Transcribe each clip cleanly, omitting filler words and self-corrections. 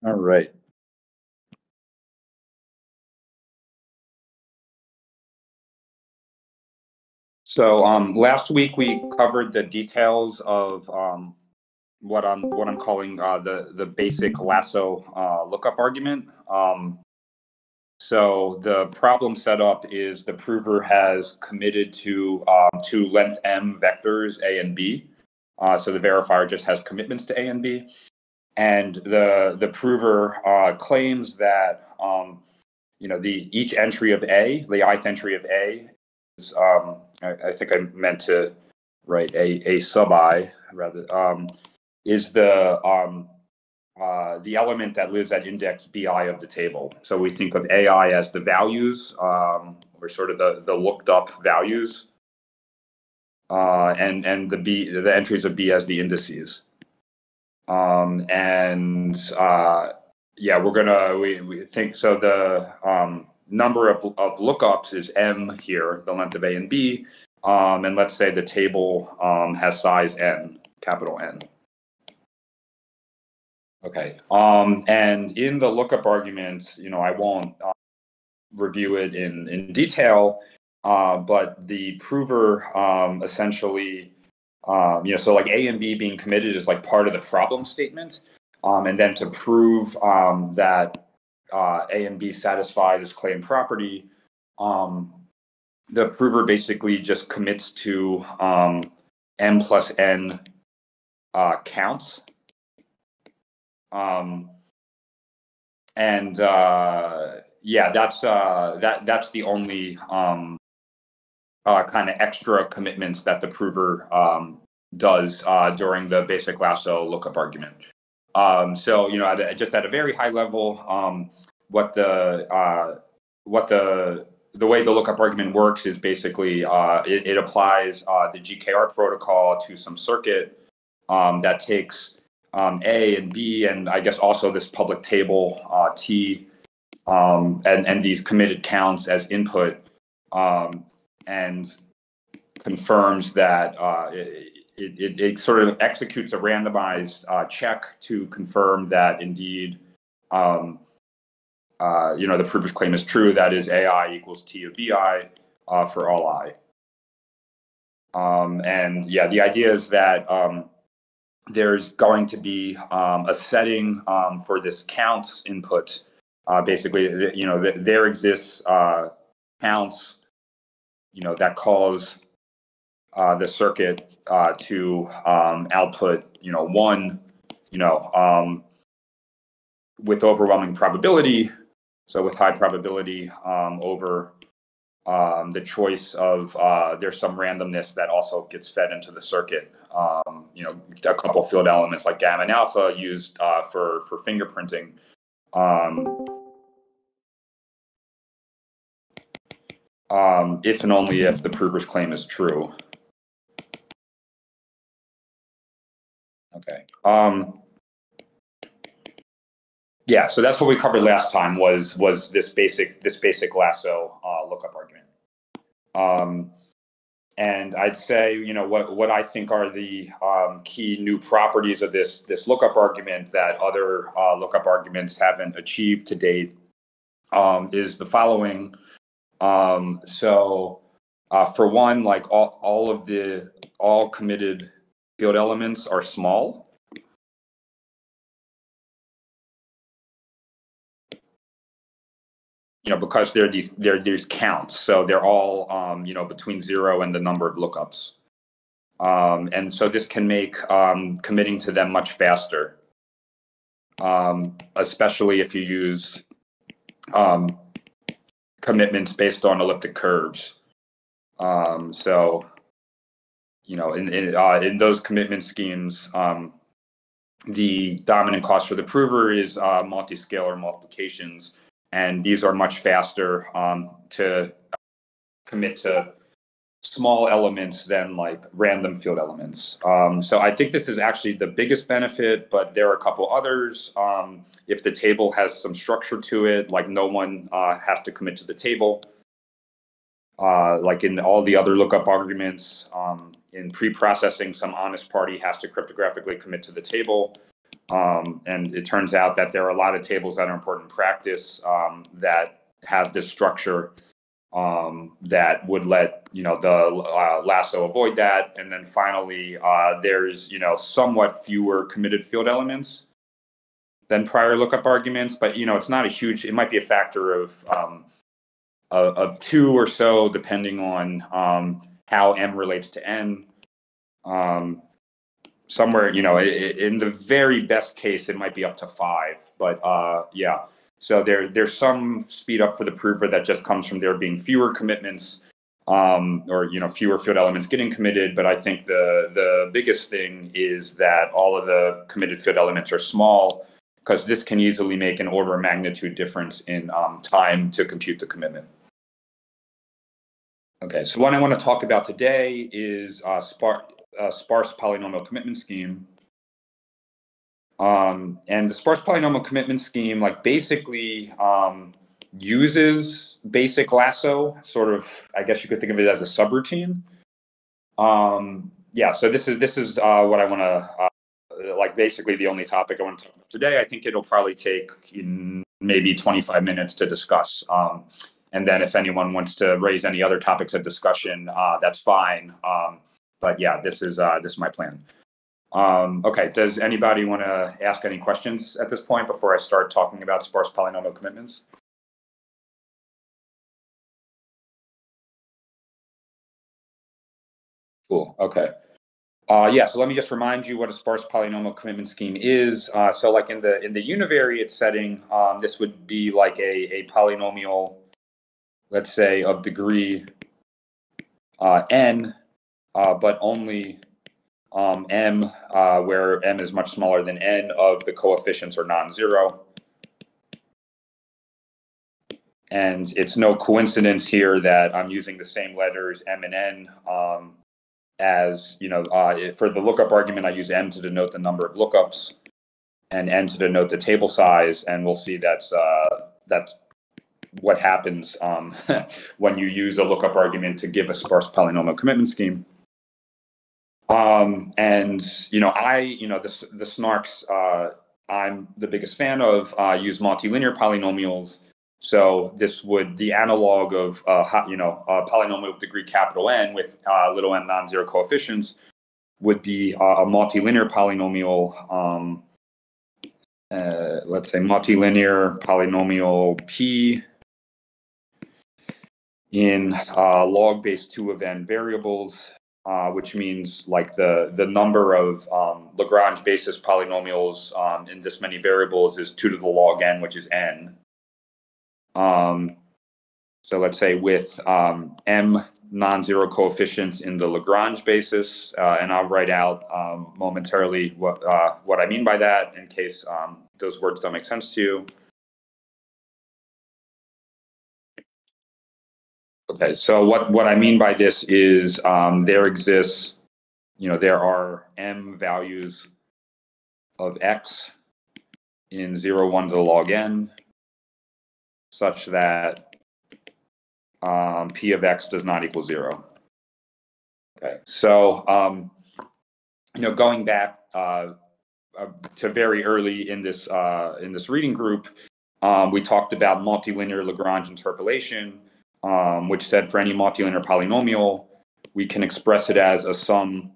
All right. So last week we covered the details of what I'm calling the basic lasso lookup argument. So the problem setup is the prover has committed to length m vectors a and b. So the verifier just has commitments to a and b, and the prover claims that the each entry of a, the ith entry of a, is I think I meant to write a sub I rather, is the element that lives at index bi of the table. So we think of ai as the values, or sort of the looked up values, and the entries of b as the indices. And yeah, we think so. The number of lookups is m here, the length of a and b, and let's say the table has size n, capital N. Okay, and in the lookup argument, I won't review it in detail, but the prover essentially, so like A and B being committed is like part of the problem statement, and then to prove that A and B satisfy this claim property, the prover basically just commits to m plus n counts. And yeah, that's the only kind of extra commitments that the prover does during the basic lasso lookup argument. So just at a very high level, what the way the lookup argument works is basically it applies the GKR protocol to some circuit that takes A and B, and I guess also this public table T, and these committed counts as input, and confirms that it sort of executes a randomized check to confirm that indeed the prover's claim is true. That is AI equals T of BI for all I. And yeah, the idea is that there's going to be a setting for this counts input. Basically, there exists counts, that cause the circuit to output, one, with overwhelming probability. So with high probability over the choice of there's some randomness that also gets fed into the circuit. A couple field elements like gamma and alpha used for fingerprinting. If and only if the prover's claim is true. Okay. Yeah, so that's what we covered last time was this basic lasso lookup argument. And I'd say, what I think are the key new properties of this lookup argument that other lookup arguments haven't achieved to date is the following. So for one, like all committed field elements are small. Because there are these counts, so they're all between 0 and the number of lookups, and so this can make committing to them much faster, especially if you use commitments based on elliptic curves. So in those commitment schemes, the dominant cost for the prover is multi-scalar multiplications. And these are much faster to commit to small elements than like random field elements. So I think this is actually the biggest benefit, but there are a couple others. If the table has some structure to it, like no one has to commit to the table. Like in all the other lookup arguments, in pre-processing, some honest party has to cryptographically commit to the table. And it turns out that there are a lot of tables that are important in practice that have this structure that would let the lasso avoid that. And then finally, there's somewhat fewer committed field elements than prior lookup arguments, but it's not a huge. It might be a factor of 2 or so, depending on how M relates to N. Somewhere, in the very best case, it might be up to 5, but yeah. So there's some speed up for the prover that just comes from there being fewer commitments, or fewer field elements getting committed. But I think the biggest thing is that all of the committed field elements are small, because this can easily make an order of magnitude difference in time to compute the commitment. Okay, so what I want to talk about today is sparse polynomial commitment scheme. And the sparse polynomial commitment scheme, basically uses basic lasso, sort of. I guess you could think of it as a subroutine. Yeah, so this is what I want to basically the only topic I want to talk about today. I think it'll probably take maybe 25 minutes to discuss. And then if anyone wants to raise any other topics of discussion, that's fine. But yeah, this is my plan. Okay, does anybody want to ask any questions at this point before I start talking about sparse polynomial commitments? Cool, okay. Yeah, so let me just remind you what a sparse polynomial commitment scheme is. So in the univariate setting, this would be like a polynomial, let's say, of degree n, but only m, where m is much smaller than n, of the coefficients are non-zero. And it's no coincidence here that I'm using the same letters m and n as, for the lookup argument, I use m to denote the number of lookups and n to denote the table size. And we'll see that's what happens when you use a lookup argument to give a sparse polynomial commitment scheme. And the snarks I'm the biggest fan of use multilinear polynomials. So this would the analog of a polynomial of degree capital N with little m non-zero coefficients would be a multilinear polynomial. Let's say multilinear polynomial P in log base 2 of n variables, which means the number of Lagrange basis polynomials in this many variables is 2 to the log n, which is n. So let's say with m non-zero coefficients in the Lagrange basis, and I'll write out momentarily what I mean by that in case those words don't make sense to you. Okay, so what I mean by this is there exists, there are m values of x in 0, 1 to the log n, such that p of x does not equal 0. Okay, so going back to very early in this reading group, we talked about multilinear Lagrange interpolation, which said for any multilinear polynomial, we can express it as a sum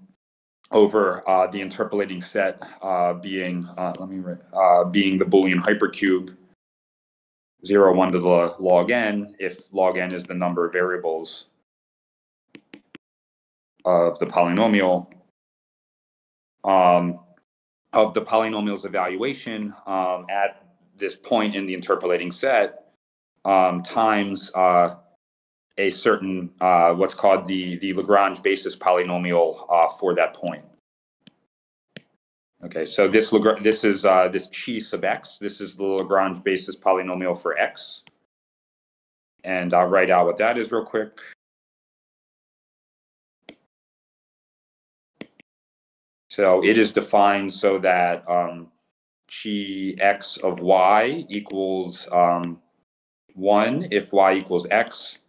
over the interpolating set being the Boolean hypercube 0, 1 to the log n, if log n is the number of variables of the polynomial. Of the polynomial's evaluation at this point in the interpolating set times a certain what's called the Lagrange basis polynomial for that point. Okay, so this is this chi sub x. This is the Lagrange basis polynomial for x, and I'll write out what that is real quick. So it is defined so that chi x of y equals 1 if y equals x,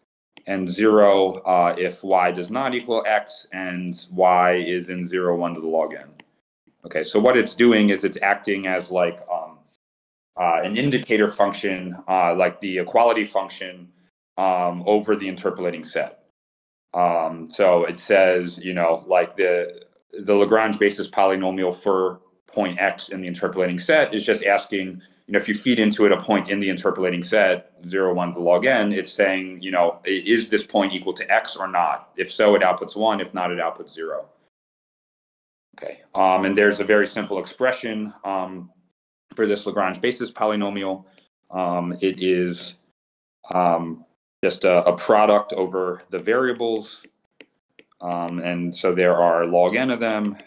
and 0 if y does not equal x, and y is in 0, 1 to the log n. Okay, so what it's doing is it's acting as like an indicator function, like the equality function over the interpolating set. So it says, like the Lagrange basis polynomial for point X in the interpolating set is just asking, if you feed into it a point in the interpolating set, 0, 1 to log n, it's saying, is this point equal to X or not? If so, it outputs 1. If not, it outputs 0. Okay, and there's a very simple expression for this Lagrange basis polynomial. It is just a product over the variables. And so there are log n of them.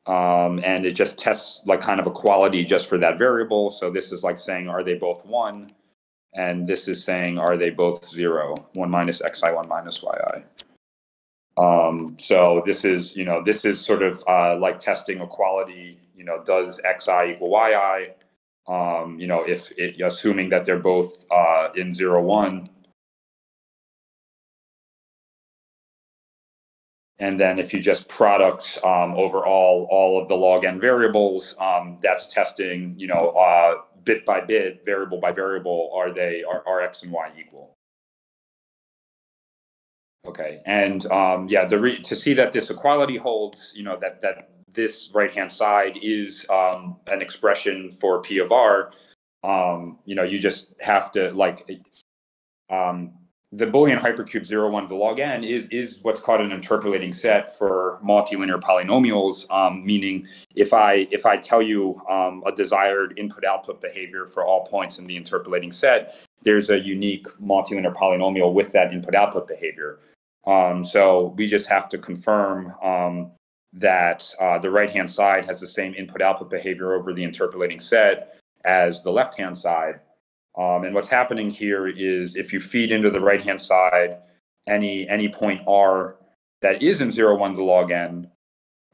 And it just tests like kind of equality just for that variable. So this is like saying, are they both 1? And this is saying, are they both 0? 1 minus xi, 1 minus yi. So this is, this is sort of like testing equality, does xi equal yi? If assuming that they're both in 0, 1. And then if you just product over all of the log n variables, that's testing, bit by bit, variable by variable, are x and y equal? Okay, and to see that this equality holds, that this right-hand side is an expression for P of R, you just have to the Boolean hypercube 0, 1 to log n is what's called an interpolating set for multilinear polynomials, meaning if I tell you a desired input-output behavior for all points in the interpolating set, there's a unique multilinear polynomial with that input-output behavior. So we just have to confirm that the right-hand side has the same input-output behavior over the interpolating set as the left-hand side. And what's happening here is if you feed into the right-hand side any point r that is in 0, 1 to log n,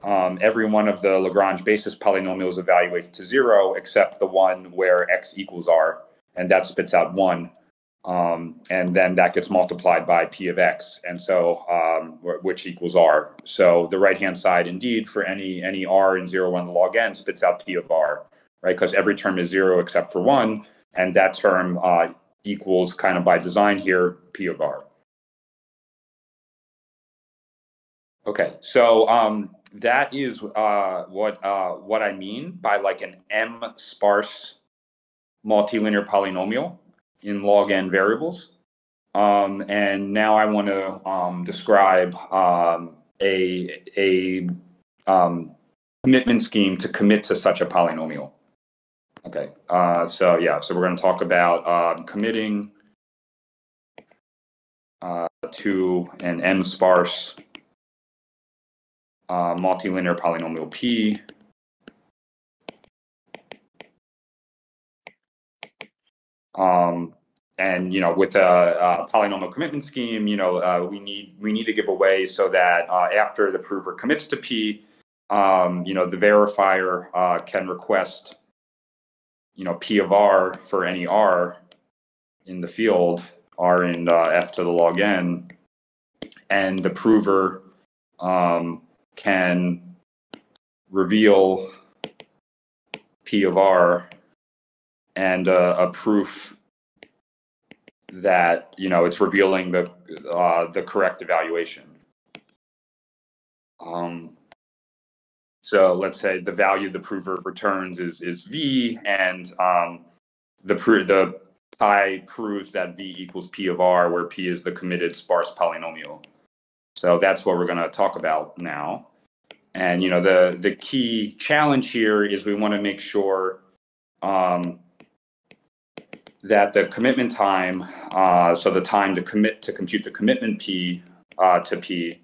every one of the Lagrange basis polynomials evaluates to 0 except the one where x equals r, and that spits out 1. And then that gets multiplied by P of x, and so which equals r. So the right-hand side, indeed, for any r in 0, 1 to log n spits out P of r, right? Because every term is 0 except for 1. And that term equals, kind of by design here, P of R. Okay, so that is what I mean by like an M-sparse multilinear polynomial in log n variables. And now I want to describe a commitment scheme to commit to such a polynomial. Okay, so we're going to talk about committing to an M-sparse multilinear polynomial P. And with a polynomial commitment scheme, we need to give a way so that after the prover commits to P, the verifier can request P of R for any R in the field, R in F to the log n, and the prover can reveal P of R and a proof that it's revealing the correct evaluation. So let's say the value the prover returns is V, and the pi proves that V equals P of R, where P is the committed sparse polynomial. So that's what we're going to talk about now. And the key challenge here is we want to make sure that the commitment time, so the time to compute the commitment P to P,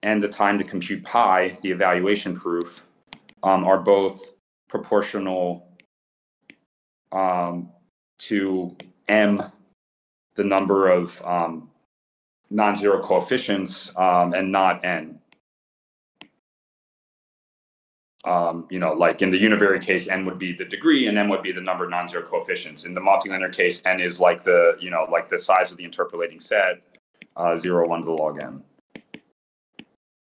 and the time to compute pi, the evaluation proof, are both proportional to m, the number of non-zero coefficients, and not n. Like in the univariate case, n would be the degree, and m would be the number of non-zero coefficients. In the multilinear case, n is like the size of the interpolating set, 0, 1 to the log n.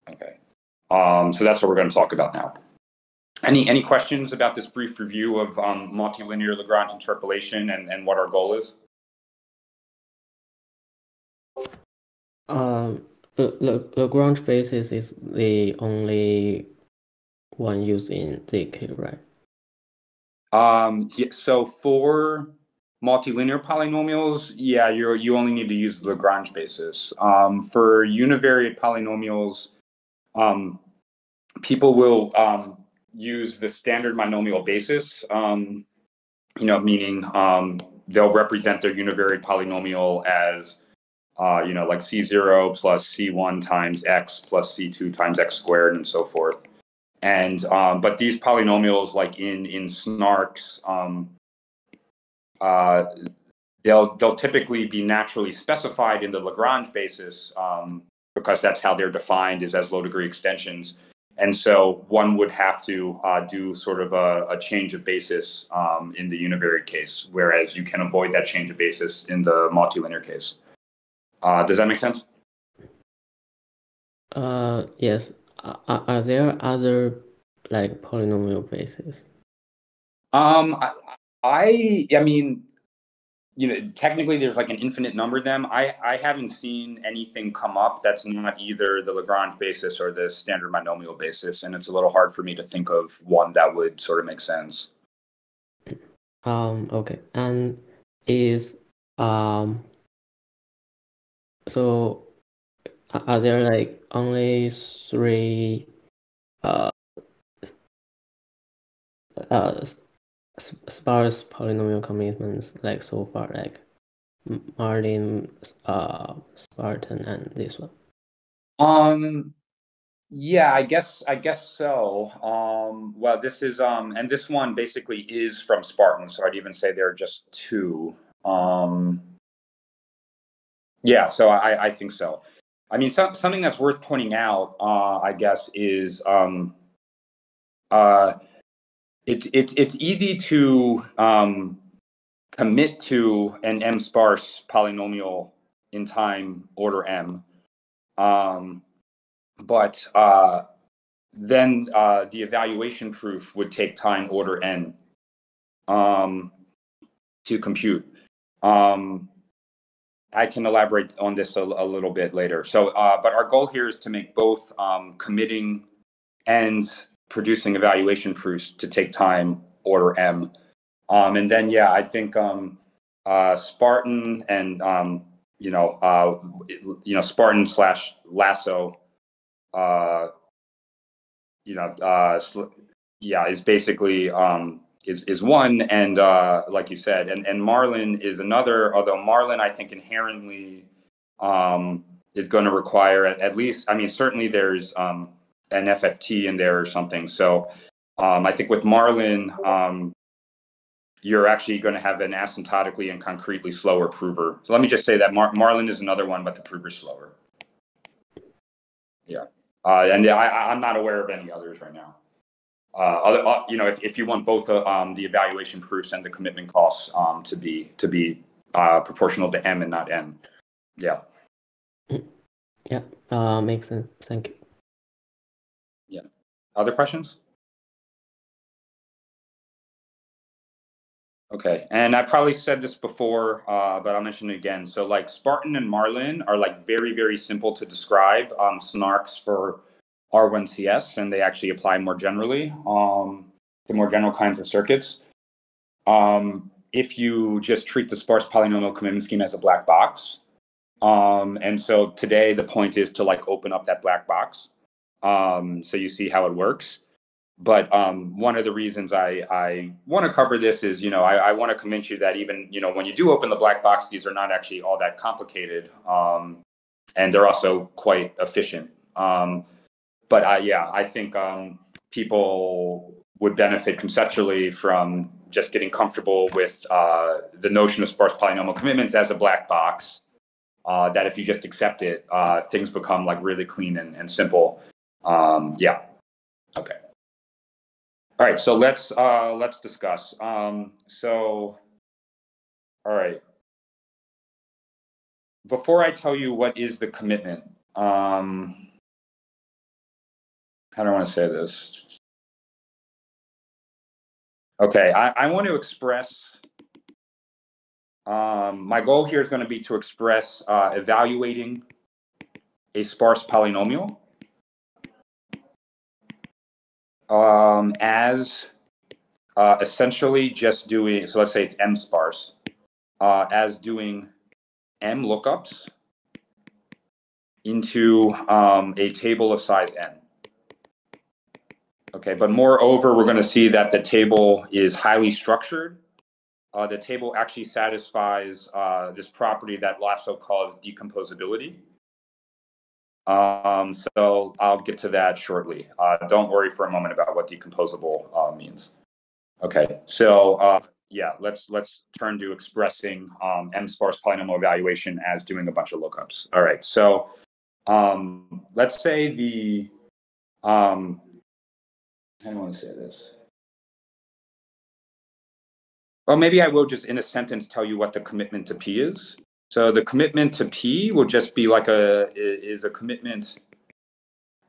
Okay. So that's what we're going to talk about now. Any questions about this brief review of multilinear Lagrange interpolation and what our goal is? Lagrange basis is the only one used in ZK, right? Yeah, so for multilinear polynomials, yeah, you only need to use the Lagrange basis. For univariate polynomials, people will use the standard monomial basis, meaning they'll represent their univariate polynomial as like C0 plus C1 times X plus C2 times X squared and so forth. And but these polynomials, like in snarks, they'll typically be naturally specified in the Lagrange basis, because that's how they're defined, is as low degree extensions. And so one would have to do sort of a change of basis in the univariate case, whereas you can avoid that change of basis in the multilinear case. Does that make sense? Yes. Are there other like polynomial bases? I mean, technically there's like an infinite number of them. I haven't seen anything come up that's not either the Lagrange basis or the standard monomial basis, and it's a little hard for me to think of one that would sort of make sense. Okay. And is so are there like only three uh uh sparse polynomial commitments like so far, like Marlin, Spartan, and this one? Yeah, I guess so. Well, this is and this one basically is from Spartan, so I'd even say there are just two. Um, yeah, so I think so. I mean, something that's worth pointing out, I guess, is uh, it's easy to commit to an M sparse polynomial in time order M, um, but then the evaluation proof would take time order N to compute. I can elaborate on this a little bit later. So, but our goal here is to make both committing and producing evaluation proofs to take time order M. And then, yeah, I think Spartan and Spartan slash Lasso, uh, yeah, is basically is one, and like you said, and Marlin is another. Although Marlin, I think inherently is going to require at least. I mean, certainly there's an FFT in there or something. So I think with Marlin, you're actually going to have an asymptotically and concretely slower prover. So let me just say that Marlin is another one, but the prover's slower. Yeah. And I'm not aware of any others right now. If you want both the evaluation proofs and the commitment costs to be proportional to M and not N. Yeah. Yeah, makes sense. Thank you. Yeah. Other questions? Okay, and I probably said this before, but I'll mention it again. So like Spartan and Marlin are like very, very simple to describe snarks for R1CS, and they actually apply more generally to more general kinds of circuits. If you just treat the sparse polynomial commitment scheme as a black box. And so today the point is to like open up that black box so you see how it works. But one of the reasons I want to cover this is, I want to convince you that even, when you do open the black box, these are not actually all that complicated. And they're also quite efficient. But I think people would benefit conceptually from just getting comfortable with the notion of sparse polynomial commitments as a black box, that if you just accept it, things become like really clean and simple. Yeah. Okay. All right, so let's discuss. All right. Before I tell you what is the commitment, how do I want to say this? Okay, I want to express, my goal here is going to be to express evaluating a sparse polynomial as essentially just doing, so let's say it's M sparse, as doing M lookups into a table of size n. Okay, but moreover, we're going to see that the table is highly structured. The table actually satisfies this property that Lasso calls decomposability. So I'll get to that shortly. Don't worry for a moment about what decomposable means. Okay, so yeah, let's turn to expressing M sparse polynomial evaluation as doing a bunch of lookups. All right, so let's say the I don't want to say this. Well, maybe I will just in a sentence tell you what the commitment to P is. So the commitment to P will just be like a commitment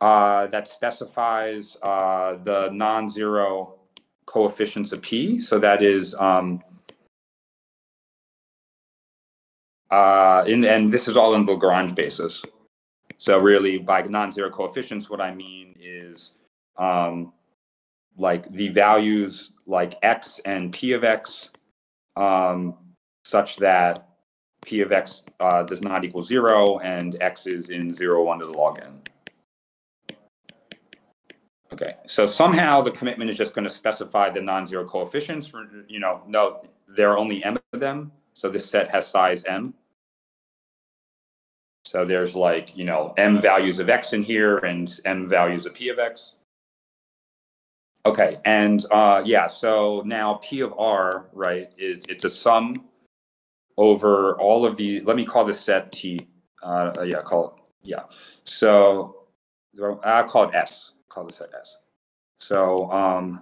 that specifies the non-zero coefficients of P. So that is and this is all in the Lagrange basis. So really, by non-zero coefficients, what I mean is like the values like x and p of x, such that p of x does not equal 0 and x is in 0, 1 to the log n. Okay, so somehow the commitment is just going to specify the non-zero coefficients. For, no, there are only m of them. So this set has size m. So there's like, m values of x in here and m values of p of x. Okay, and yeah, so now P of R, right, it's a sum over all of the, let me call this set T. Yeah, So I'll call it S, call this set S. So,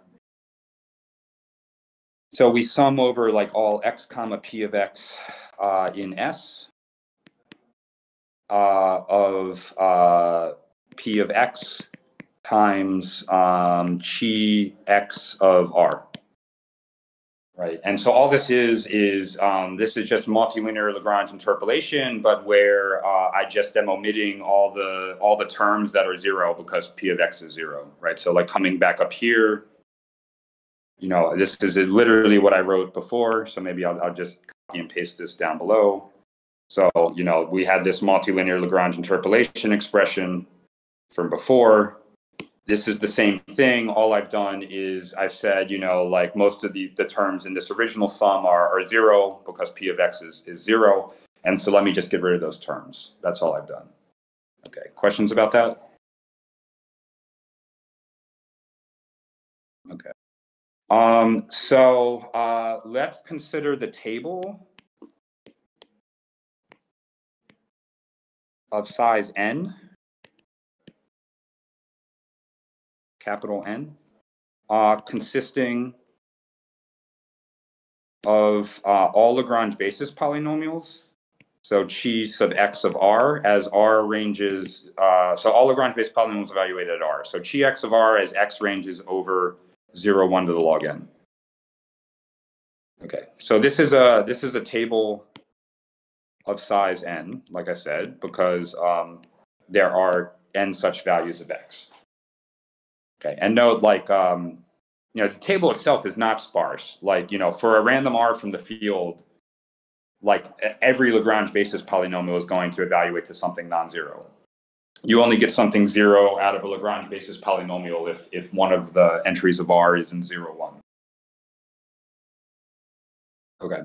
so we sum over like all x comma P of x in S of P of x times chi x of R, right? And so all this is this is just multilinear Lagrange interpolation, but where I just am omitting all the terms that are 0 because P of x is 0, right? So like coming back up here, this is literally what I wrote before. So maybe I'll just copy and paste this down below. So we had this multilinear Lagrange interpolation expression from before. This is the same thing. All I've done is I've said, like most of the terms in this original sum are 0 because P of x is 0. And so let me just get rid of those terms. That's all I've done. Okay, questions about that? Okay. So let's consider the table of size n, capital N, consisting of all Lagrange basis polynomials. So chi sub x of R as R ranges, so all Lagrange based polynomials evaluated at R. So chi x of R as x ranges over 0, 1 to the log n. Okay, so this is a table of size n, like I said, because there are n such values of x. Okay, and note like, the table itself is not sparse. Like, for a random R from the field, like every Lagrange basis polynomial is going to evaluate to something non-zero. You only get something 0 out of a Lagrange basis polynomial if one of the entries of R is in 0, 1. Okay.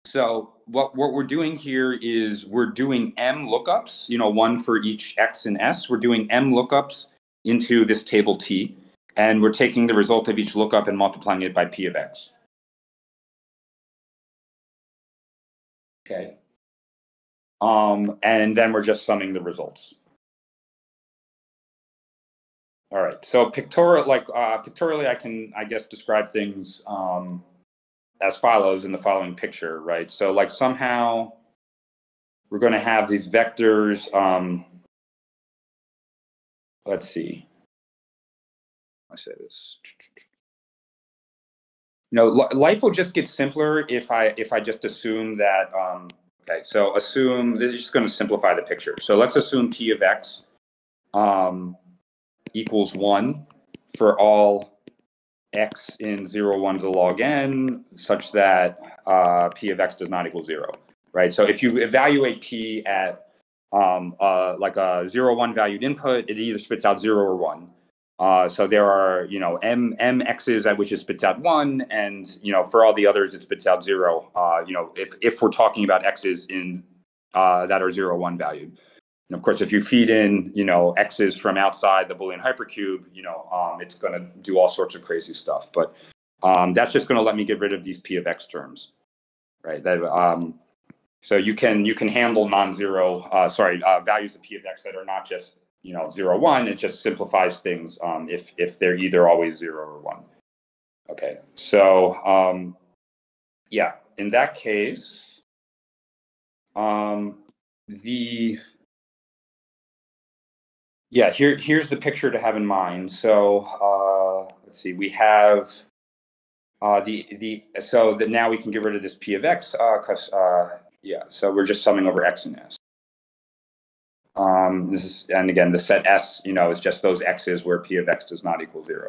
So what we're doing here is we're doing M lookups, one for each X and S. We're doing M lookups into this table T, and we're taking the result of each lookup and multiplying it by P of X. Okay. And then we're just summing the results. All right. So pictorially, I can, I guess, describe things as follows in the following picture, right? So like somehow we're going to have these vectors let's see. I say this. Life will just get simpler if I just assume that. Okay, so assume this is just going to simplify the picture. So let's assume p of x equals 1 for all x in 0, 1 to the log n, such that p of x does not equal 0, right? So if you evaluate p at like a 0, 1 valued input, it either spits out 0 or 1. So there are, m x's at which it spits out 1, and, for all the others, it spits out 0, if we're talking about x's in that are 0, 1 valued. And of course, if you feed in, x's from outside the Boolean hypercube, it's going to do all sorts of crazy stuff. But that's just going to let me get rid of these p of x terms, right? So you can handle non-zero, values of p of x that are not just 0, 1. It just simplifies things if they're either always 0 or 1. Okay, so yeah, in that case, here's the picture to have in mind. So let's see, we have so that now we can get rid of this p of x because so we're just summing over x and s. This is, and again, the set S, is just those x's where p of x does not equal 0.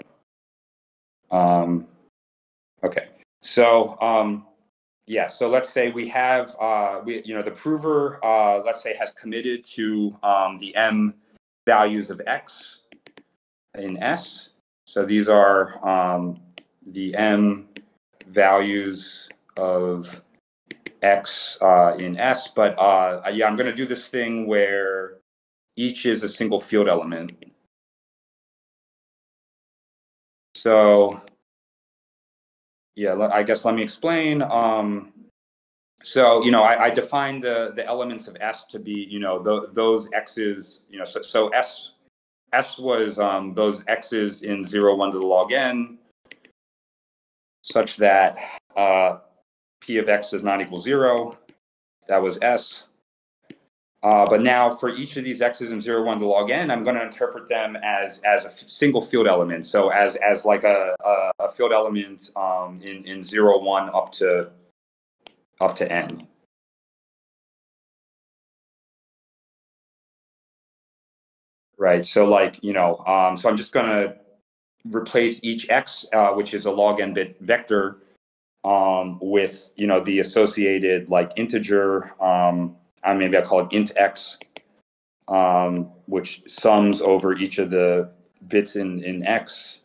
Okay, so so let's say we have the prover, let's say, has committed to the m values of x in S. So these are the m values of x in S, but I'm going to do this thing where each is a single field element. So I guess let me explain. So I defined the elements of S to be those x's. So S was those x's in 0, 1 to the log n, such that p of x does not equal 0. That was S. But now for each of these x's in 0, 1 to log n, I'm going to interpret them as a single field element. So as like a field element in 0, 1 up to n. Right. So so I'm just going to replace each x, which is a log n bit vector, with the associated integer. Maybe I'll call it int x, which sums over each of the bits in x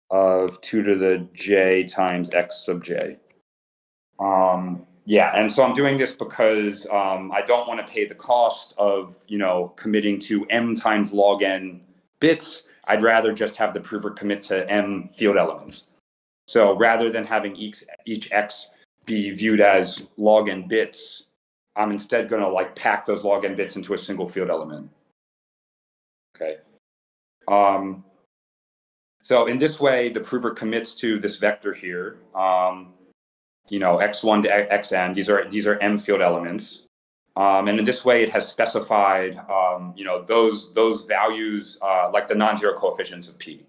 of 2 to the j times x sub j. And so I'm doing this because I don't want to pay the cost of committing to m times log n bits. I'd rather just have the prover commit to m field elements. So rather than having each x be viewed as log n bits, I'm instead going to pack those log n bits into a single field element. Okay. So in this way, the prover commits to this vector here, x1 to xn. These are m field elements, and in this way, it has specified those values like the non-zero coefficients of p.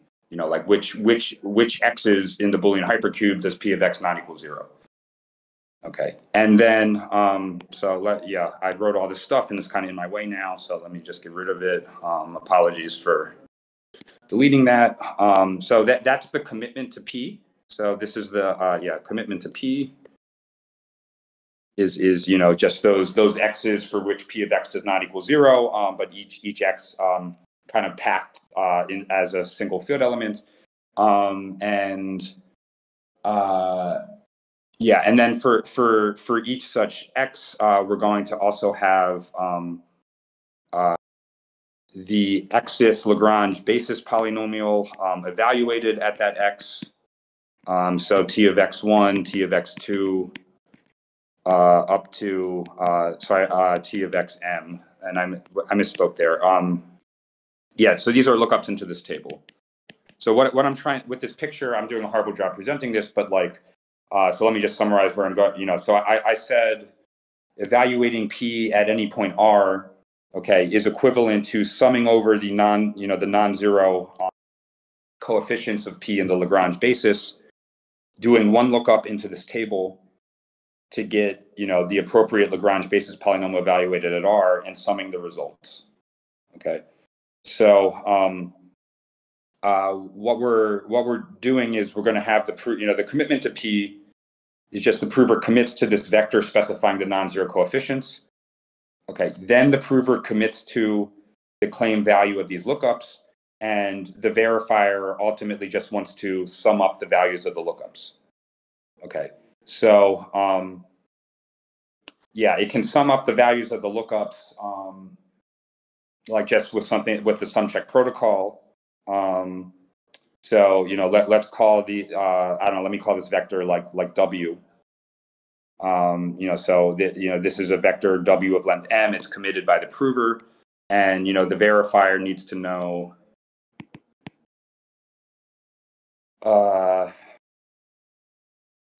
Which x's in the Boolean hypercube does p of x not equal 0? Okay, and then I wrote all this stuff and it's kind of in my way now, so let me just get rid of it. Apologies for deleting that. So that's the commitment to p. So this is the commitment to p is just those x's for which p of x does not equal 0, but each x kind of packed in as a single field element, and then for each such x, we're going to also have the xth Lagrange basis polynomial evaluated at that x. So t of x1, t of x2, up to t of xm, and I misspoke there. So these are lookups into this table. So what I'm trying with this picture, I'm doing a horrible job presenting this, but so let me just summarize where I'm going. So I said evaluating p at any point r okay, is equivalent to summing over the non-zero coefficients of P in the Lagrange basis, doing one lookup into this table to get, the appropriate Lagrange basis polynomial evaluated at R and summing the results. Okay. So, what we're doing is we're going to have the commitment to P is just the prover commits to this vector specifying the non-zero coefficients. Okay, then the prover commits to the claim value of these lookups, and the verifier ultimately just wants to sum up the values of the lookups. Okay, so yeah, it can sum up the values of the lookups, like just with the sum check protocol. So let's call the I don't know. Let me call this vector like W. So this is a vector W of length m. It's committed by the prover, and the verifier needs to know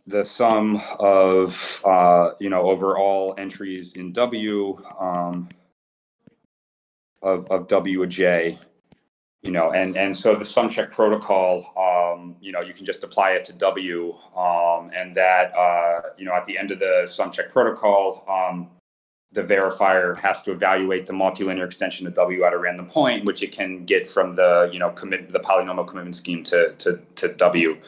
the sum of over all entries in W of W of J. And so the sum check protocol, you can just apply it to W, and that, at the end of the sum check protocol, the verifier has to evaluate the multilinear extension of W at a random point, which it can get from the, the polynomial commitment scheme to W.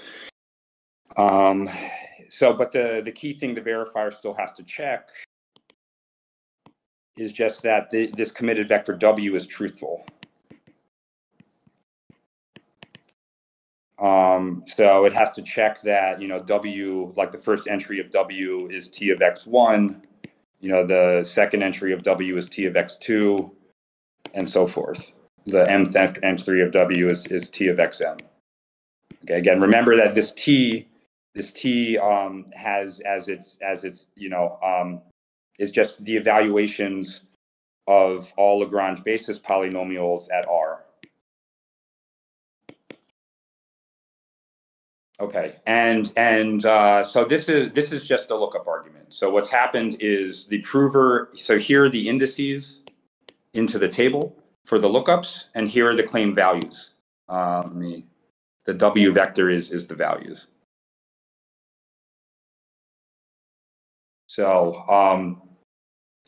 But the key thing the verifier still has to check is just that this committed vector W is truthful. So it has to check that, W, like the first entry of W is T of X1, the second entry of W is T of X2, and so forth. The mth entry of W is T of Xm. Okay, again, remember that this T has as its is just the evaluations of all Lagrange basis polynomials at R. Okay, and so this is just a lookup argument. So what's happened is the prover. So here are the indices into the table for the lookups, and here are the claim values. The W vector is the values. So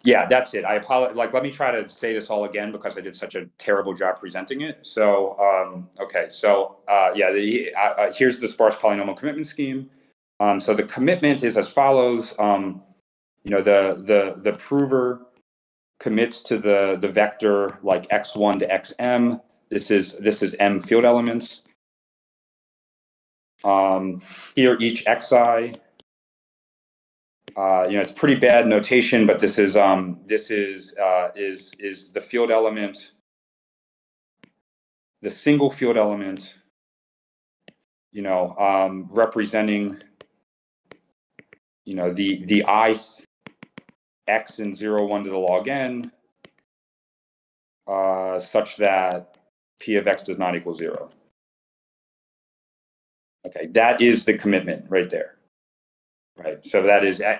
yeah, that's it. I apologize. Let me try to say this all again because I did such a terrible job presenting it. So, okay. So, yeah, here's the sparse polynomial commitment scheme. So the commitment is as follows. The prover commits to the vector like x1 to xm. This is m field elements. Here each xi. It's pretty bad notation, but this is the field element, the single field element, representing, the ith x in 0, 1 to the log n, such that p of x does not equal 0. Okay, that is the commitment right there. Right. So that is, xi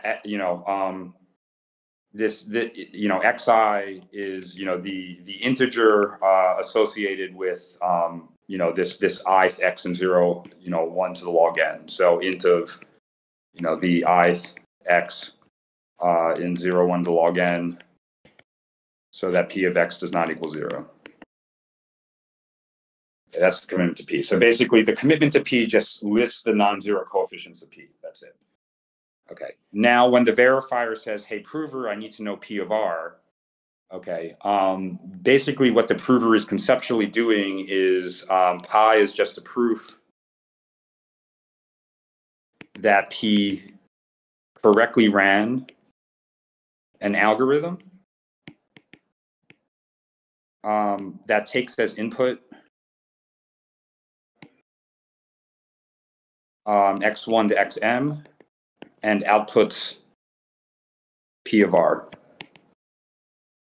is, the integer associated with, this ith x and 0, 1 to the log n. So int of, the ith x in 0, 1 to log n, so that p of x does not equal 0. Okay, that's the commitment to P. So basically, the commitment to P just lists the non-zero coefficients of P. That's it. Okay. Now, when the verifier says, "Hey, prover, I need to know P of R," okay. Basically, what the prover is conceptually doing is pi is just a proof that P correctly ran an algorithm that takes as input x1 to xm and outputs P of R.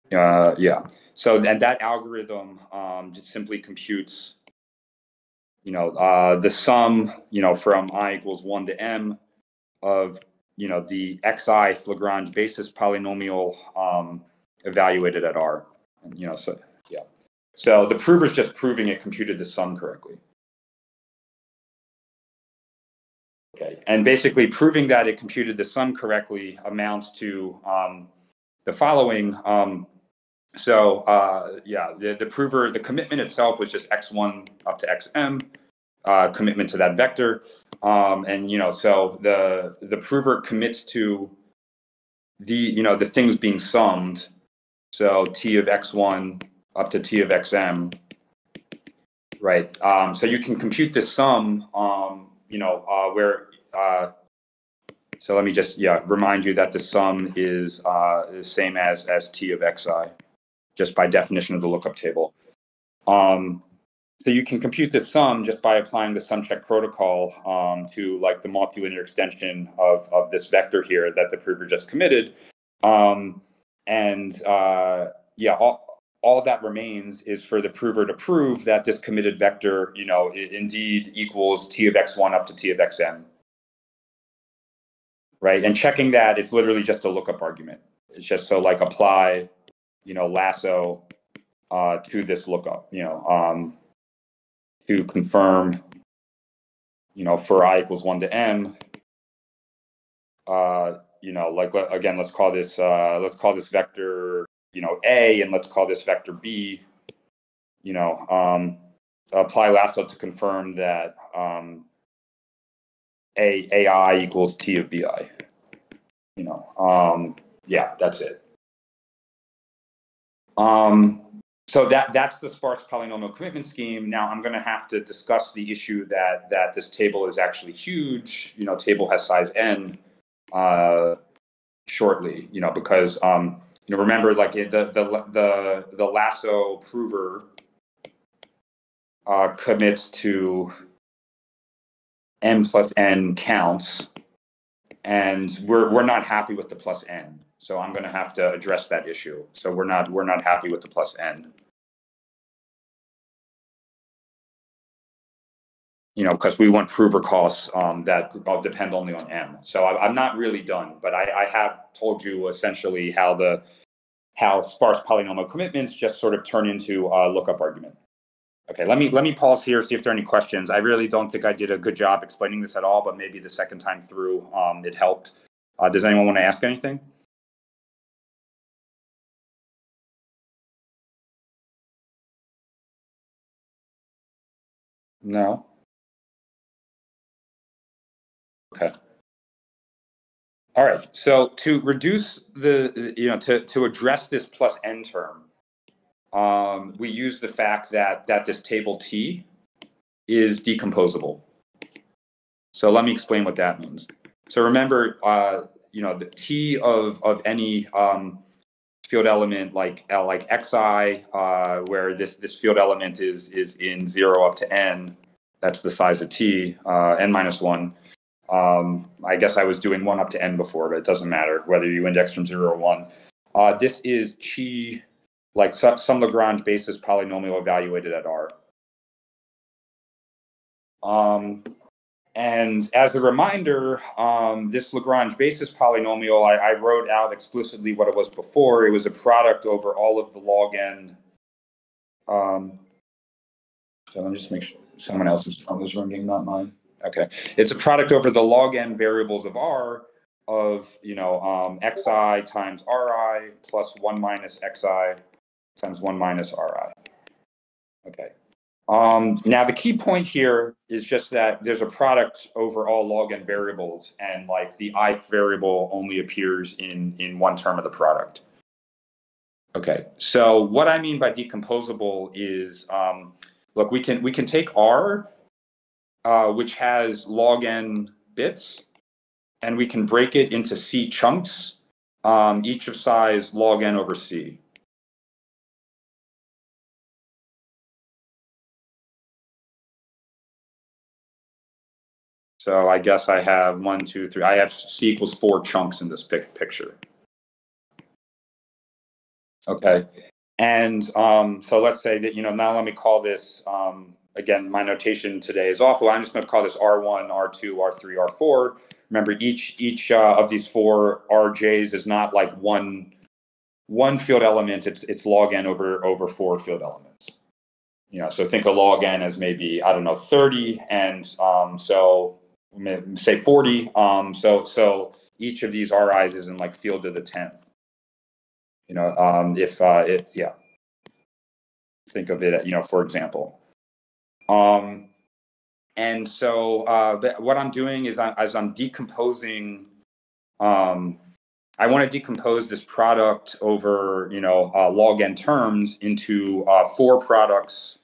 Yeah. So, and that algorithm just simply computes, the sum, from I equals 1 to m of, the xi Lagrange basis polynomial evaluated at R. So yeah. So the prover is just proving it computed the sum correctly. Okay, and basically proving that it computed the sum correctly amounts to the following. The prover, the commitment itself was just x1 up to xm, commitment to that vector, so the prover commits to the things being summed. So t of x1 up to t of xm, right? So you can compute this sum, so let me just remind you that the sum is the same as t of xi, just by definition of the lookup table. So you can compute the sum just by applying the sum check protocol to like the multilinear extension of this vector here that the prover just committed. All that remains is for the prover to prove that this committed vector, indeed equals t of x1 up to t of xm. Right, and checking that, it's literally just a lookup argument. It's just so like apply, lasso to this lookup, to confirm, for I equals 1 to m, again, let's call this vector, A, and let's call this vector B, apply lasso to confirm that AI equals T of BI, that's it. So that's the sparse polynomial commitment scheme. Now I'm going to have to discuss the issue that this table is actually huge. Table has size n shortly. Because remember, like the lasso prover commits to n plus n counts, and we're not happy with the plus n. So I'm going to have to address that issue. So we're not happy with the plus n. Because we want prover costs that depend only on m. So I'm not really done, but I have told you essentially how sparse polynomial commitments just sort of turn into a lookup argument. Okay, let me pause here, see if there are any questions. I really don't think I did a good job explaining this at all, but maybe the second time through it helped. Does anyone want to ask anything? No? Okay. All right, so to reduce to address this plus n term, we use the fact that this table T is decomposable. So let me explain what that means. So remember, the T of any field element like xi, where this field element is in 0 up to n. That's the size of T, n minus 1. I guess I was doing 1 up to n before, but it doesn't matter whether you index from 0 or 1. This is chi, like some Lagrange basis polynomial evaluated at R. And as a reminder, this Lagrange basis polynomial, I wrote out explicitly what it was before. It was a product over all of the log n. So let me just make sure someone else's phone is ringing, not mine. Okay, it's a product over the log n variables of R of xi times ri plus 1 minus xi times 1 minus ri. Okay. Now the key point here is just that there's a product over all log n variables, and like the ith variable only appears in one term of the product. Okay, so what I mean by decomposable is, look, we can take R, which has log n bits, and we can break it into C chunks, each of size log n over C. So I guess I have 1, 2, 3. I have C equals 4 chunks in this picture. Okay, and so let's say that now let me call this again. My notation today is awful. I'm just going to call this R1, R2, R3, R4. Remember, each of these 4 RJs is not like one one field element, it's log n over four field elements. So think of log n as maybe, I don't know, 30, and so say 40. So each of these ri's is in like field to the 10th. Yeah. Think of it, for example. And so what I'm doing is as I'm decomposing, I want to decompose this product over, log n terms into four products,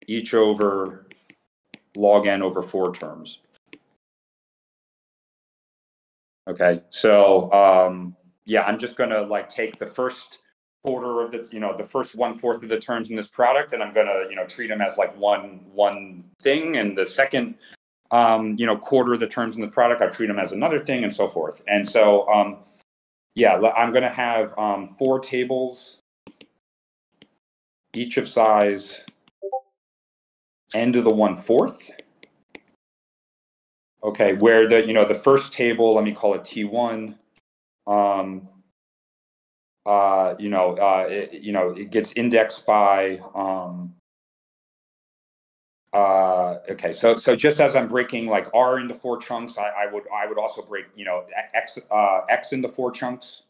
each over log n over four terms. Okay, so yeah, I'm just going to like take the first quarter of the first 1/4 of the terms in this product, and I'm going to treat them as like one thing, and the second quarter of the terms in the product, I treat them as another thing, and so forth. And so yeah, I'm going to have four tables, each of size n to the 1/4. Okay, where the first table, let me call it T1. It gets indexed by okay, so just as I'm breaking like R into four chunks, I would also break X into four chunks.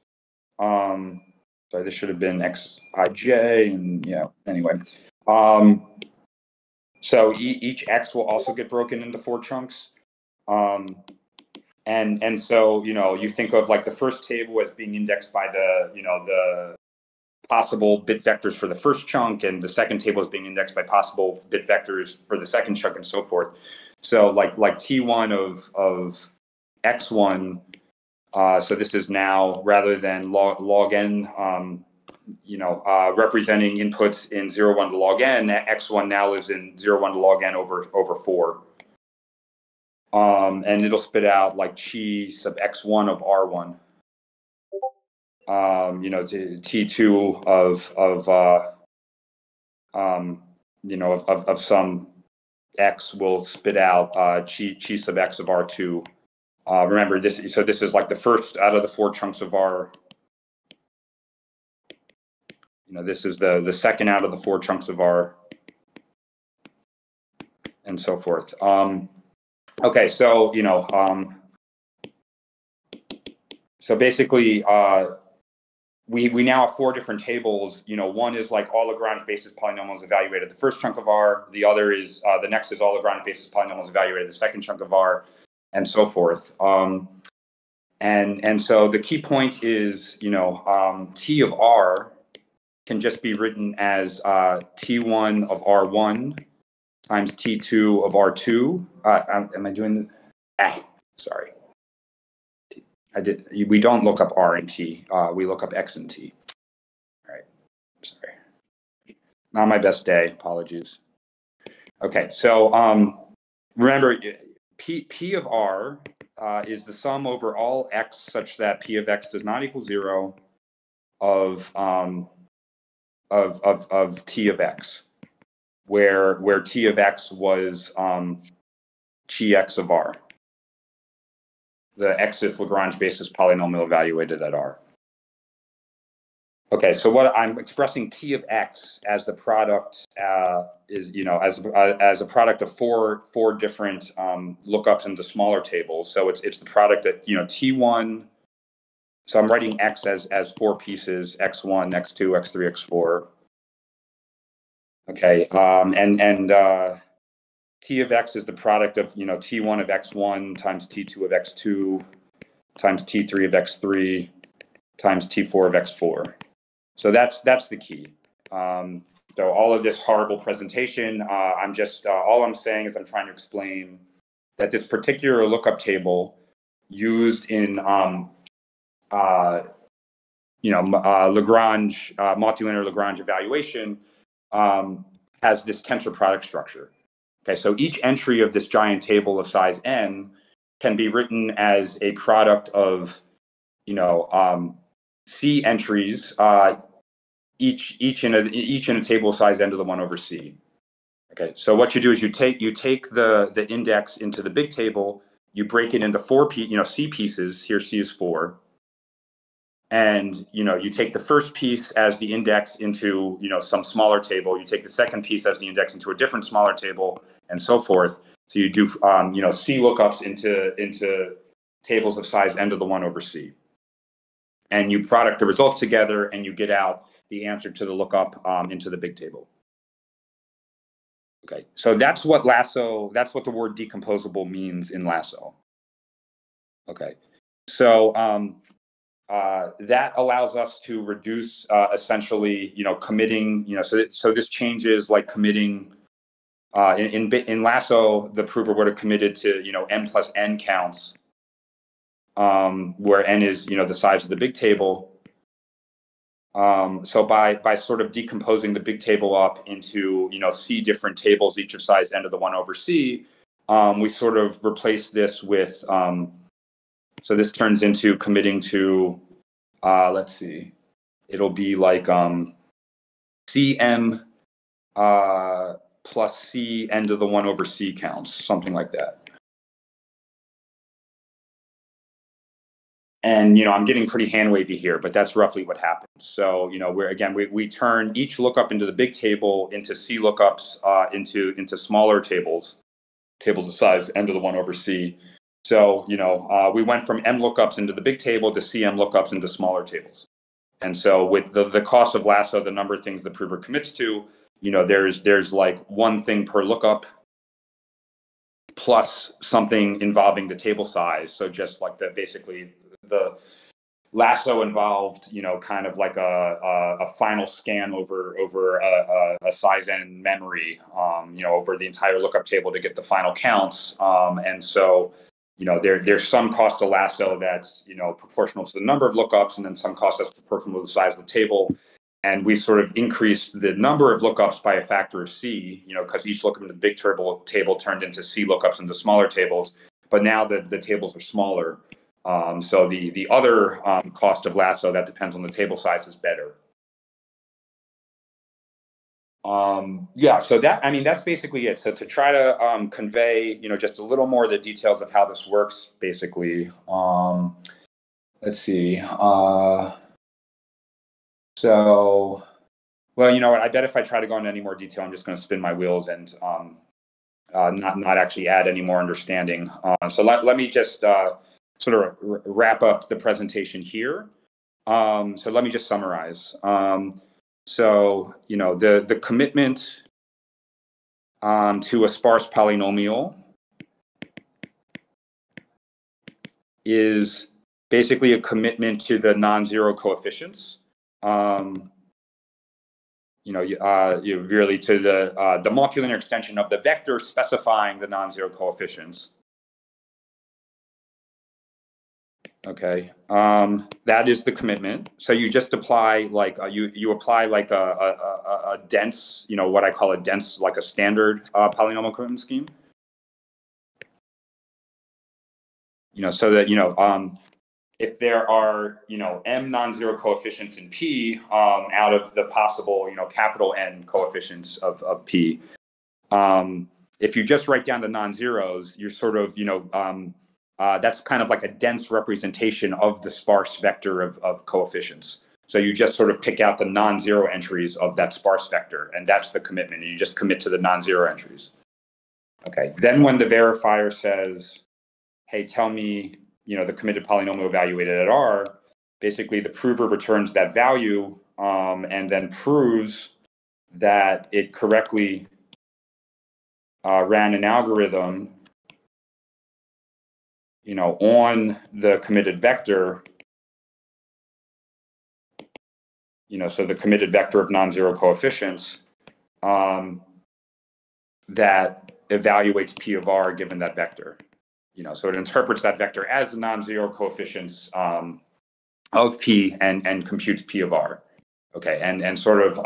Sorry, this should have been Xij, and anyway. So each X will also get broken into four chunks. And so you think of like the first table as being indexed by the possible bit vectors for the first chunk, and the second table is being indexed by possible bit vectors for the second chunk, and so forth. So like T1 of X1, so this is now, rather than log n, representing inputs in 0, 1 to log n, X1 now lives in 0, 1 to log n over 4. And it'll spit out like chi sub X1 of R1. T2 of some X will spit out chi sub X of R2. Remember this, so this is like the first out of the four chunks of R. This is the second out of the four chunks of R, and so forth. Okay, so so basically, we now have four different tables. One is like all Lagrange basis polynomials evaluated the first chunk of R. The other is the next is all Lagrange basis polynomials evaluated the second chunk of R, and so forth. And so the key point is, T of R can just be written as T1 of R1 times T2 of R2. Am I doing? Sorry. We don't look up R and T. We look up X and T. All right. Sorry. Not my best day. Apologies. Okay. So remember, P of R is the sum over all X such that P of X does not equal 0 of T of X, where T of X was chi X of R, the xth Lagrange basis polynomial evaluated at R. Okay, so what I'm expressing T of X as the product is, as a product of four different lookups into smaller tables. So it's the product that T1. So I'm writing X as four pieces: X1, X2, X3, X4. Okay, and T of X is the product of T1 of X1 times T2 of X2 times T3 of X3 times T4 of X4. So that's the key. So all of this horrible presentation, I'm just all I'm saying is I'm trying to explain that this particular lookup table used in Lagrange multilinear Lagrange evaluation has this tensor product structure. Okay, so each entry of this giant table of size n can be written as a product of C entries, each in a table size n to the 1 over C. Okay, so what you do is you take the index into the big table, you break it into C pieces. Here C is 4. and you take the first piece as the index into some smaller table. You take the second piece as the index into a different smaller table, and so forth. So you do C lookups into tables of size n to the 1 over C, and you product the results together, and you get out the answer to the lookup into the big table. Okay, so that's what the word decomposable means in Lasso. Okay, so that allows us to reduce essentially, committing, so this changes like committing in Lasso, the prover would have committed to, n plus n counts, where n is, the size of the big table. So by sort of decomposing the big table up into, C different tables, each of size n to the 1 over C, we sort of replace this with, so this turns into committing to, let's see, it'll be like Cm plus C n to the 1 over C counts, something like that. And, I'm getting pretty hand wavy here, but that's roughly what happens. So, we turn each lookup into the big table into C lookups into smaller tables of size n to the 1 over C. So, we went from M lookups into the big table to CM lookups into smaller tables. And so with the cost of Lasso, the number of things the prover commits to, there's like one thing per lookup plus something involving the table size. So just like basically the Lasso involved, kind of like a final scan over a size n memory, over the entire lookup table to get the final counts. And so, there's some cost to Lasso that's, proportional to the number of lookups, and then some cost that's proportional to the size of the table. And we sort of increased the number of lookups by a factor of C, because each lookup in the big table turned into C lookups into smaller tables. But now the tables are smaller. So the other cost of Lasso that depends on the table size is better. So that's basically it. So to try to convey, just a little more of the details of how this works, basically. Let's see. So, well, you know what? I bet if I try to go into any more detail, I'm just going to spin my wheels and not actually add any more understanding. So let me just sort of wrap up the presentation here. So let me just summarize. So, the commitment to a sparse polynomial is basically a commitment to the non-zero coefficients. Really to the multilinear extension of the vector specifying the non-zero coefficients. Okay, that is the commitment. So you just apply like you apply like a dense, what I call a dense, like a standard polynomial commitment scheme. So that if there are m non-zero coefficients in P out of the possible capital N coefficients of P, if you just write down the non-zeros, you're sort of that's kind of like a dense representation of the sparse vector of coefficients. So you just sort of pick out the non-zero entries of that sparse vector, and that's the commitment. You just commit to the non-zero entries. Okay. Then when the verifier says, hey, tell me, the committed polynomial evaluated at R, basically the prover returns that value and then proves that it correctly ran an algorithm on the committed vector, so the committed vector of non-zero coefficients that evaluates P of R given that vector. So it interprets that vector as the non-zero coefficients of P and computes P of R. Okay, and sort of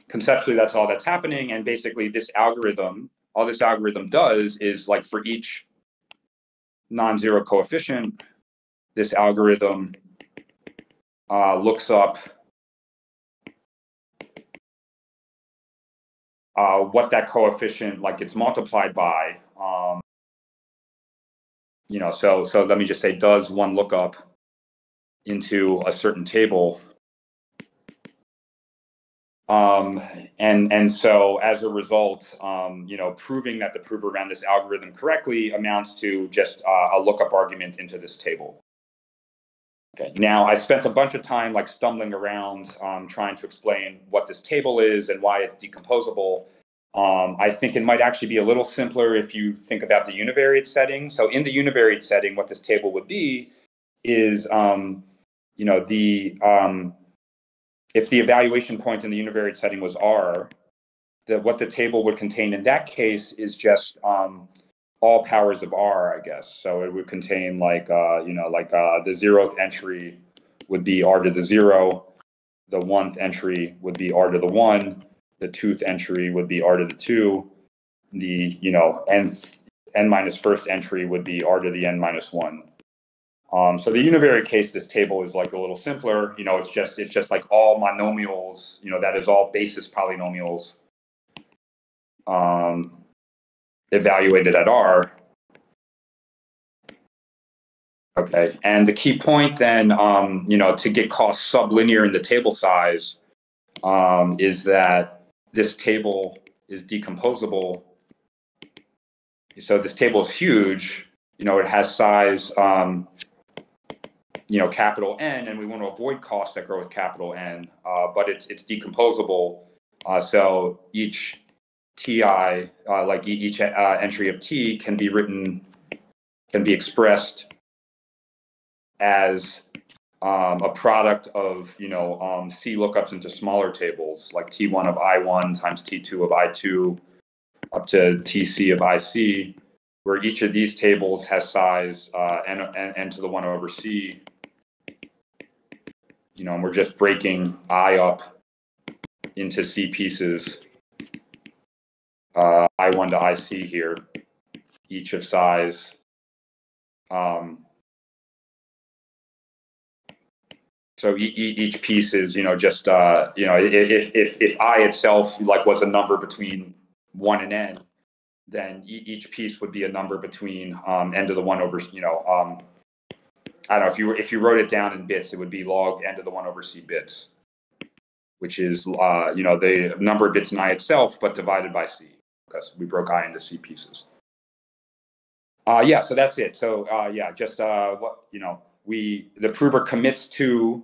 conceptually that's all that's happening. And basically this algorithm, all this algorithm does is like for each non-zero coefficient, this algorithm looks up what that coefficient like gets multiplied by. So let me just say, does one lookup into a certain table. And so as a result, proving that the prover ran this algorithm correctly amounts to just a lookup argument into this table. Okay, now I spent a bunch of time like stumbling around trying to explain what this table is and why it's decomposable. I think it might actually be a little simpler if you think about the univariate setting. So in the univariate setting, what this table would be is, if the evaluation point in the univariate setting was R, what the table would contain in that case is just all powers of R, I guess. So it would contain the 0th entry would be R to the 0, the 1th entry would be R to the 1, the 2th entry would be R to the 2, the n minus 1st entry would be R to the n minus 1. So the univariate case, this table is like a little simpler. It's just like all monomials. That is all basis polynomials evaluated at R. Okay, and the key point then, to get cost sublinear in the table size, is that this table is decomposable. So this table is huge. It has size, capital N, and we want to avoid costs that grow with capital N, but it's decomposable. So each TI, each entry of T can be expressed as a product of, C lookups into smaller tables, like T1 of I1 times T2 of I2 up to TC of IC, where each of these tables has size n to the 1 over C. And we're just breaking I up into C pieces, I1 to IC here, each of size. So each piece is, just, if I itself was a number between 1 and n, then each piece would be a number between n to the 1 over, I don't know, if you wrote it down in bits, it would be log n to the 1 over C bits, which is, the number of bits in I itself, but divided by C, because we broke I into C pieces. So that's it. So the prover commits to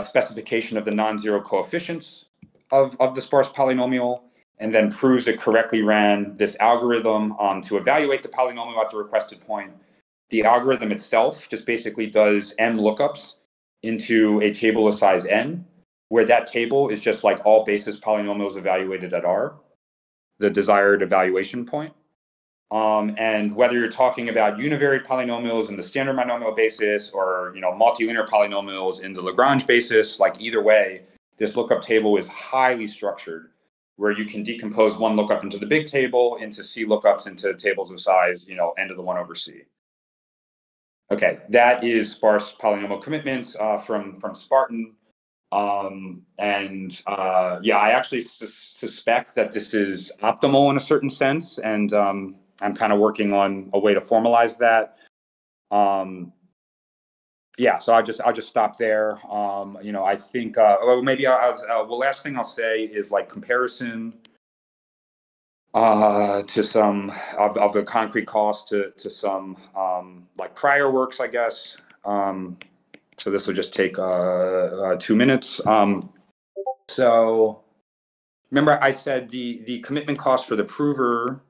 specification of the non-zero coefficients of the sparse polynomial, and then proves it correctly ran this algorithm to evaluate the polynomial at the requested point. The algorithm itself just basically does m lookups into a table of size n, where that table is just like all basis polynomials evaluated at R, the desired evaluation point. And whether you're talking about univariate polynomials in the standard monomial basis or multilinear polynomials in the Lagrange basis, like either way, this lookup table is highly structured, where you can decompose one lookup into the big table, into C lookups, into tables of size, n to the 1 over C. Okay, that is sparse polynomial commitments from Spartan. I actually suspect that this is optimal in a certain sense, and I'm kind of working on a way to formalize that. So I'll just stop there. I think maybe the last thing I'll say is like comparison to some of the concrete cost to some like prior works, I guess. So this will just take 2 minutes. So remember I said the commitment cost for the prover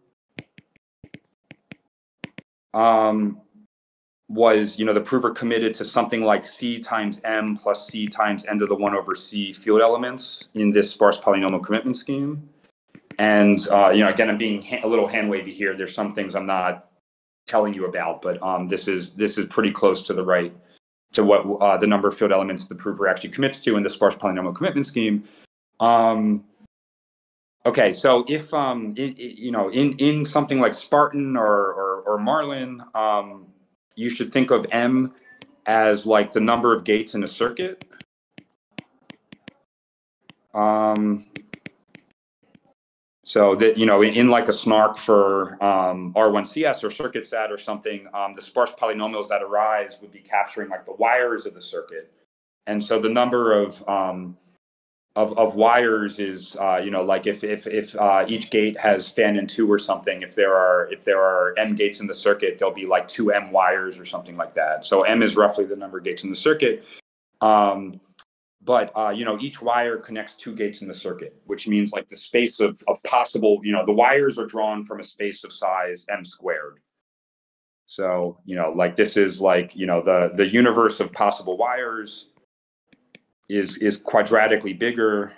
was, the prover committed to something like C times M plus C times n to the 1 over C field elements in this sparse polynomial commitment scheme. And, again, I'm being a little hand wavy here. There's some things I'm not telling you about, but this is pretty close to the right to what the number of field elements the prover actually commits to in the sparse polynomial commitment scheme. Okay, so if in something like Spartan or Marlin, you should think of M as like the number of gates in a circuit. So that, in like a snark for R1CS or circuit sat or something, the sparse polynomials that arise would be capturing like the wires of the circuit. And so the number of wires is, like if each gate has fan-in 2 or something, if there are M gates in the circuit, there'll be like 2 M wires or something like that. So M is roughly the number of gates in the circuit. But each wire connects 2 gates in the circuit, which means like the space of possible, the wires are drawn from a space of size M squared. So, like this is like, the universe of possible wires is quadratically bigger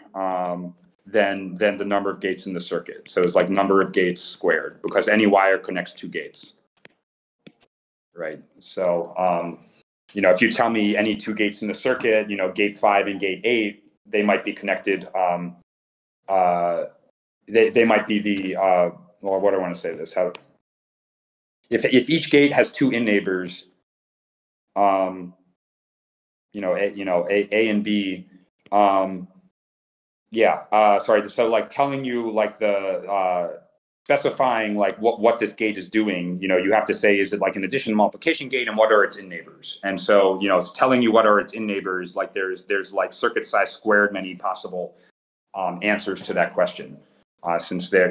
than the number of gates in the circuit. So it's like number of gates squared, because any wire connects 2 gates, right? So, if you tell me any 2 gates in the circuit, gate 5 and gate 8, they might be connected. They might be the, well, what do I want to say this? If each gate has 2 in neighbors, A and B, sorry. So like telling you like the, specifying like what this gate is doing, you have to say, is it like an addition multiplication gate, and what are its in neighbors? And so, it's telling you what are its in neighbors, like there's like circuit size squared many possible answers to that question, since there,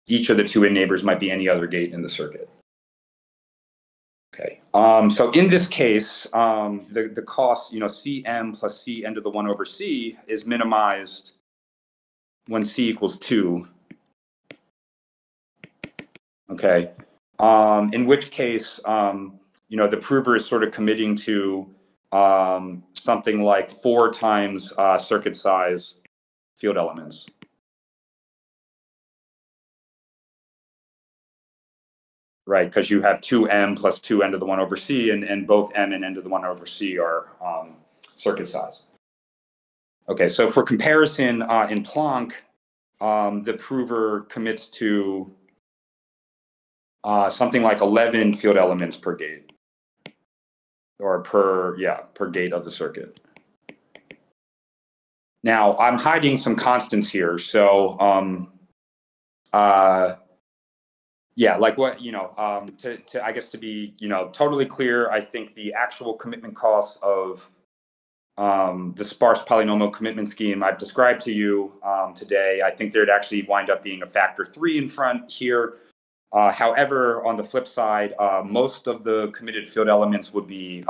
each of the 2 in neighbors might be any other gate in the circuit. Okay. So in this case, the cost, Cm plus C n to the 1 over C is minimized when C equals 2. Okay. In which case, the prover is sort of committing to something like 4 times circuit size field elements. Right, because you have 2m plus 2n to the 1 over c, and both m and n to the 1 over c are circuit size. Okay, so for comparison, in Planck, the prover commits to something like 11 field elements per gate, or per gate of the circuit. Now, I'm hiding some constants here, so like what, I guess to be, totally clear, I think the actual commitment costs of the sparse polynomial commitment scheme I've described to you today, I think there'd actually wind up being a factor 3 in front here. However, on the flip side, most of the committed field elements would be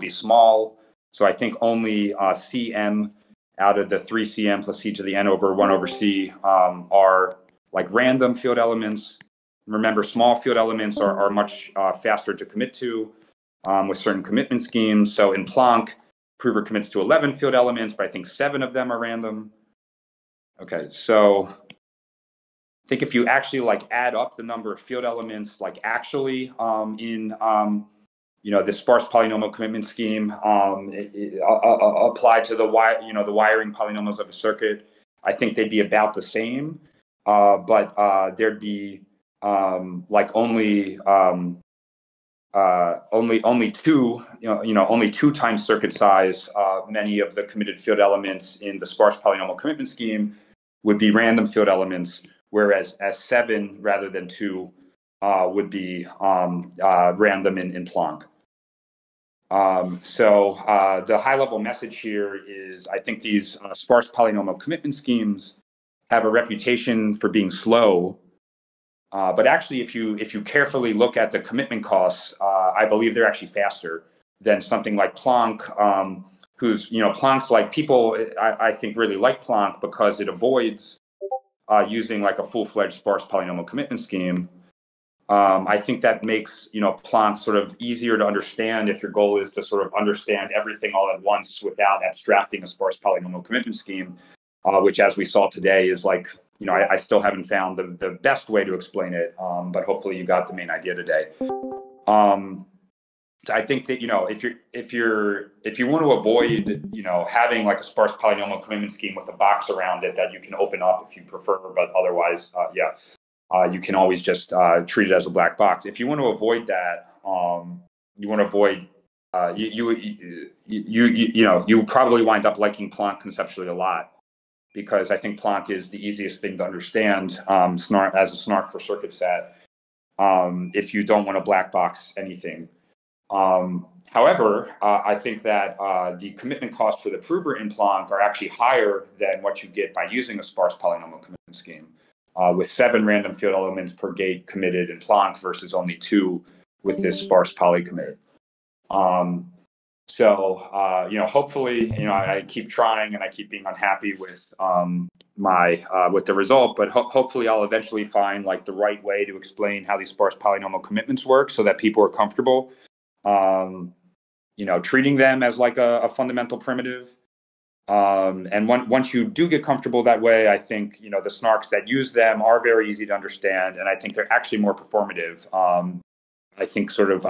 small. So I think only Cm out of the 3Cm plus C to the n over 1 over C are like random field elements. Remember, small field elements are much faster to commit to with certain commitment schemes. So in Planck, prover commits to 11 field elements, but I think 7 of them are random. Okay, so I think if you actually like add up the number of field elements, like actually in the sparse polynomial commitment scheme applied to the wiring polynomials of a circuit, I think they'd be about the same, but there'd be like only 2, only 2 times circuit size. Many of the committed field elements in the sparse polynomial commitment scheme would be random field elements, whereas as 7 rather than 2 would be random in Planck. So the high-level message here is, I think these sparse polynomial commitment schemes have a reputation for being slow. But actually, if you carefully look at the commitment costs, I believe they're actually faster than something like Planck, who's, Planck's like, people, I think, really like Planck because it avoids using like a full-fledged sparse polynomial commitment scheme. I think that makes, Planck sort of easier to understand if your goal is to sort of understand everything all at once without abstracting a sparse polynomial commitment scheme, which, as we saw today, is like, I still haven't found the best way to explain it, but hopefully you got the main idea today. I think that, if you want to avoid, having like a sparse polynomial commitment scheme with a box around it that you can open up if you prefer, but otherwise, you can always just treat it as a black box. If you want to avoid that, you want to avoid, you probably wind up liking Planck conceptually a lot. because I think Planck is the easiest thing to understand snark as a snark for circuit set if you don't want to black box anything. However, I think that the commitment costs for the prover in Planck are actually higher than what you get by using a sparse polynomial commitment scheme, with 7 random field elements per gate committed in Planck versus only 2 with this sparse poly commit. So, hopefully, I keep trying and I keep being unhappy with with the result, but hopefully I'll eventually find like the right way to explain how these sparse polynomial commitments work so that people are comfortable, treating them as like a fundamental primitive. And once you do get comfortable that way, I think, the snarks that use them are very easy to understand. And I think they're actually more performative. I think sort of,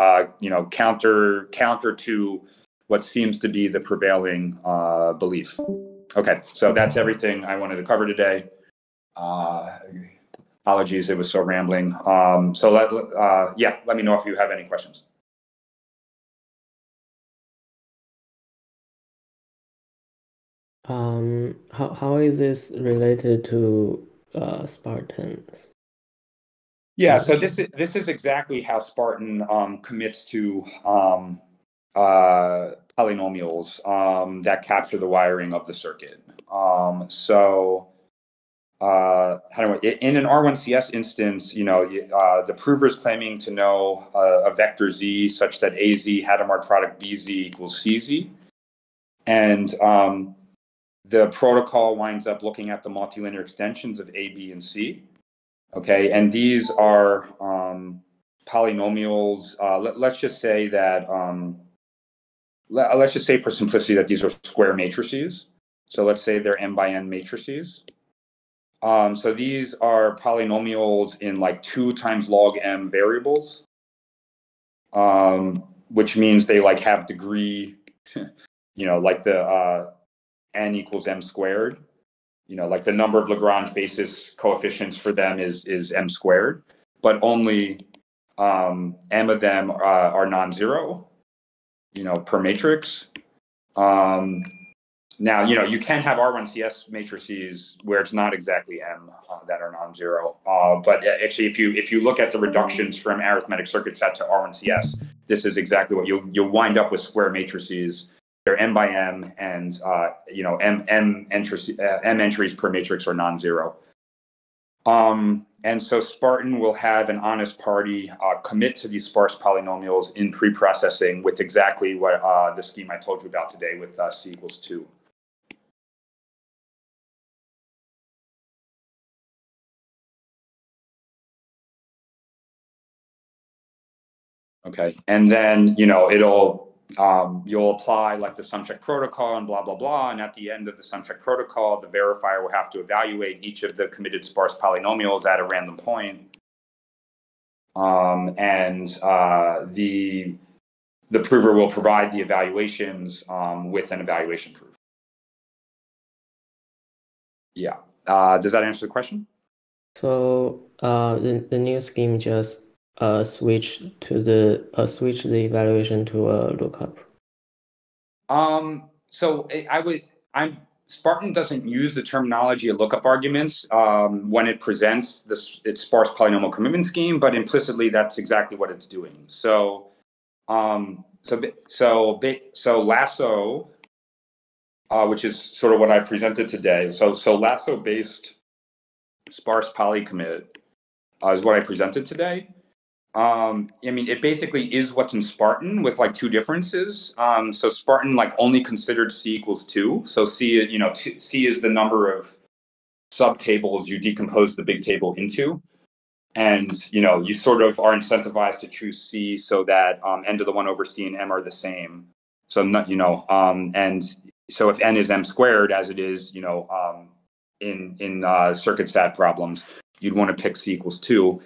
counter to what seems to be the prevailing belief. Okay, so that's everything I wanted to cover today. Apologies, it was so rambling. So let me know if you have any questions. How is this related to Spartans? Yeah, so this is exactly how Spartan commits to polynomials that capture the wiring of the circuit. In an R1CS instance, the prover is claiming to know a vector z such that AZ Hadamard product BZ equals CZ, and the protocol winds up looking at the multilinear extensions of A, B, and C. Okay, and these are polynomials. Let's just say that let's just say for simplicity that these are square matrices. So let's say they're m by n matrices. So these are polynomials in like 2 times log m variables, which means they like have degree, like the n equals m squared. Like the number of Lagrange basis coefficients for them is m squared, but only m of them are non-zero, per matrix. Now, you can have R1CS matrices where it's not exactly m that are non-zero. But actually, if you look at the reductions from arithmetic circuit set to R1CS, this is exactly what you'll wind up with square matrices. They're m by m, and m entries per matrix are non-zero. And so Spartan will have an honest party commit to these sparse polynomials in pre-processing with exactly what the scheme I told you about today with c equals 2. Okay, and then you'll apply like the sum check protocol and blah blah blah, and at the end of the sum check protocol, the verifier will have to evaluate each of the committed sparse polynomials at a random point, and the prover will provide the evaluations with an evaluation proof. Yeah, does that answer the question? So the new scheme just switch the evaluation to a lookup. So Spartan doesn't use the terminology of lookup arguments when it presents its sparse polynomial commitment scheme, but implicitly that's exactly what it's doing. So lasso, which is sort of what I presented today. So lasso based sparse poly commit is what I presented today. It basically is what's in Spartan with like 2 differences. So Spartan like only considered C equals 2. So C, C is the number of subtables you decompose the big table into. And, you sort of are incentivized to choose C so that n to the 1 over C and m are the same. So, and so if n is m squared, as it is, in circuit stat problems, you'd want to pick C equals 2.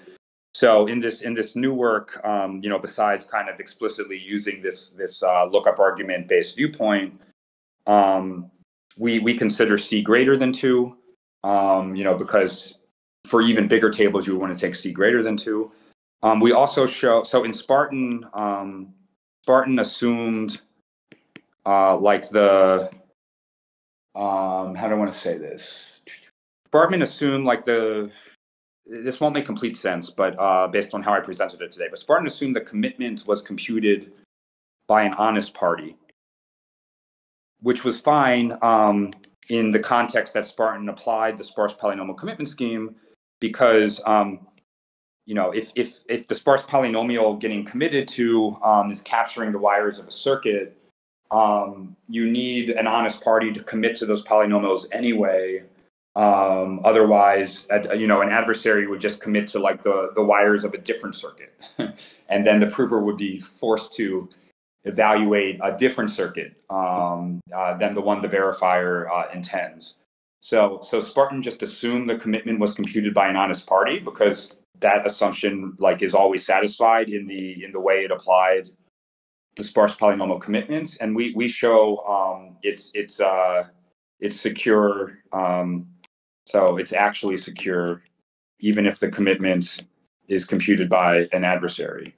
So in this new work, besides kind of explicitly using this lookup argument based viewpoint, we consider C greater than 2, because for even bigger tables you would want to take C greater than 2. We also show, so in Spartan, Spartan assumed like the how do I want to say this? Sparkman assumed like this won't make complete sense, but based on how I presented it today, but Spartan assumed the commitment was computed by an honest party, which was fine in the context that Spartan applied the sparse polynomial commitment scheme, because if the sparse polynomial getting committed to is capturing the wires of a circuit, you need an honest party to commit to those polynomials anyway. Otherwise, an adversary would just commit to like the wires of a different circuit, and then the prover would be forced to evaluate a different circuit than the one the verifier intends. So Spartan just assumed the commitment was computed by an honest party, because that assumption like is always satisfied in the way it applied the sparse polynomial commitments, and we show it's secure. So it's actually secure even if the commitment is computed by an adversary.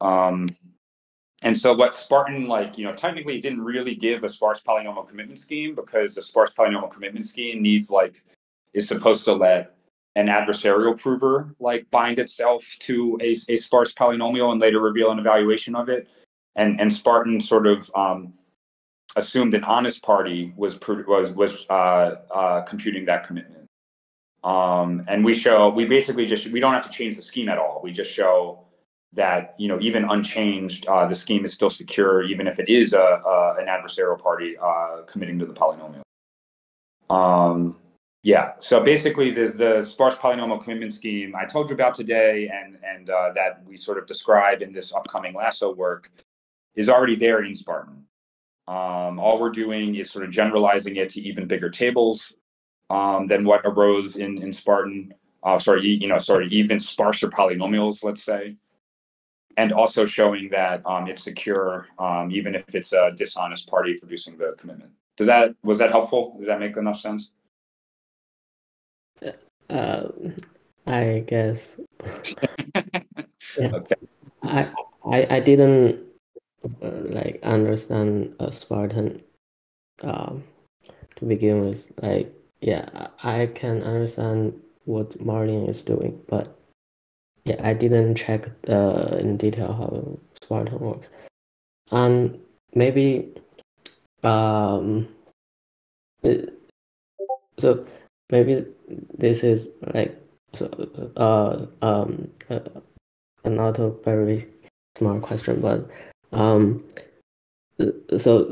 And so what Spartan, technically didn't really give a sparse polynomial commitment scheme, because the sparse polynomial commitment scheme is supposed to let an adversarial prover bind itself to a sparse polynomial and later reveal an evaluation of it. And Spartan sort of assumed an honest party was computing that commitment. And we don't have to change the scheme at all. We just show that even unchanged, the scheme is still secure, even if it is an adversarial party committing to the polynomial. So basically, the sparse polynomial commitment scheme I told you about today, and that we sort of describe in this upcoming lasso work, is already there in Spartan. All we're doing is sort of generalizing it to even bigger tables than what arose in Spartan. Even sparser polynomials, let's say. And also showing that it's secure, even if it's a dishonest party producing the commitment. Was that helpful? Does that make enough sense? I guess. Yeah. Okay. I didn't understand Spartan to begin with. I can understand what Martin is doing, but yeah, I didn't check in detail how Spartan works. And maybe so maybe this is not a very smart question, but so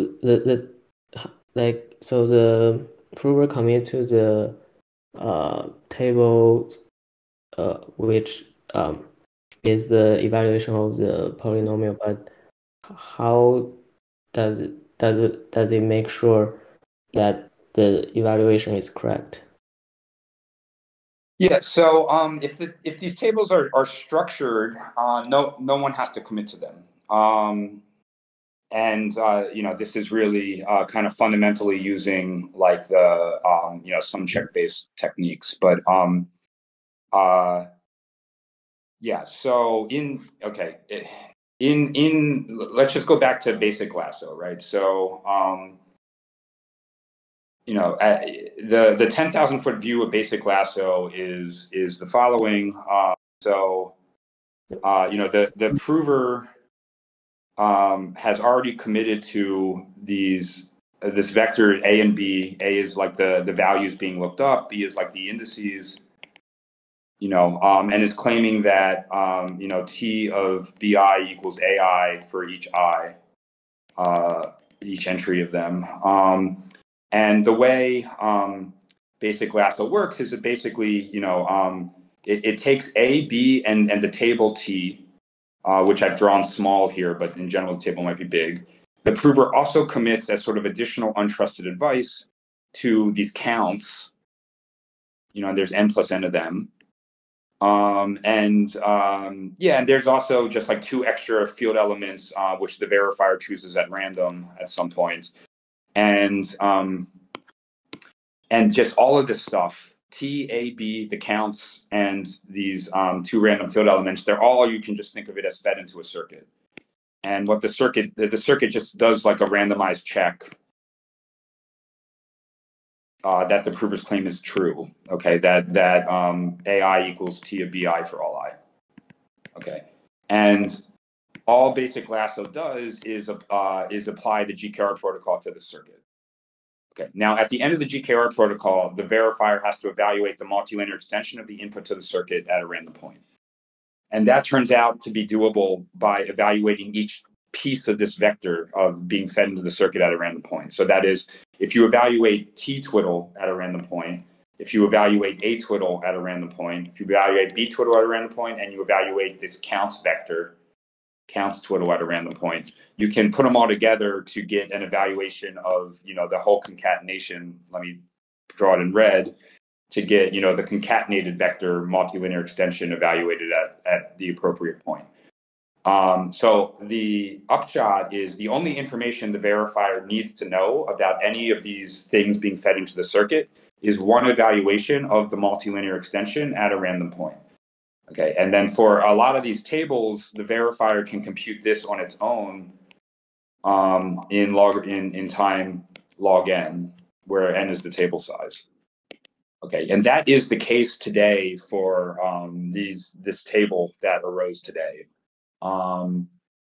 the prover commit to the table which is the evaluation of the polynomial, but how does it make sure that the evaluation is correct? Yeah. So if these tables are structured, no one has to commit to them. This is really kind of fundamentally using some check-based techniques, but So let's just go back to basic lasso, right? So the 10,000 foot view of basic lasso is the following. The prover has already committed to this vector A and B. A is like the values being looked up. B is like the indices. And is claiming that T of BI equals AI for each I, each entry of them. And the way basic lasso works is it basically it takes A, B, and the table T, which I've drawn small here, but in general the table might be big. The prover also commits as sort of additional untrusted advice to these counts. And there's n plus n of them. And there's also just like two extra field elements, which the verifier chooses at random at some point. And just all of this stuff, T, A, B, the counts, and these two random field elements, you can just think of it as fed into a circuit. And what the circuit just does like a randomized check that the prover's claim is true. Okay, that AI equals T of BI for all I. Okay, and all basic lasso does is apply the GKR protocol to the circuit. Okay, now at the end of the GKR protocol, the verifier has to evaluate the multilinear extension of the input to the circuit at a random point. And that turns out to be doable by evaluating each piece of this vector of being fed into the circuit at a random point. So that is, if you evaluate T twiddle at a random point, if you evaluate A twiddle at a random point, if you evaluate B twiddle at a random point, and you evaluate this counts vector, counts twiddle at a random point, you can put them all together to get an evaluation of, the whole concatenation. Let me draw it in red to get, the concatenated vector multilinear extension evaluated at the appropriate point. So the upshot is the only information the verifier needs to know about any of these things being fed into the circuit is one evaluation of the multilinear extension at a random point. Okay, and then for a lot of these tables, the verifier can compute this on its own in time log n, where n is the table size. Okay, and that is the case today for this table that arose today.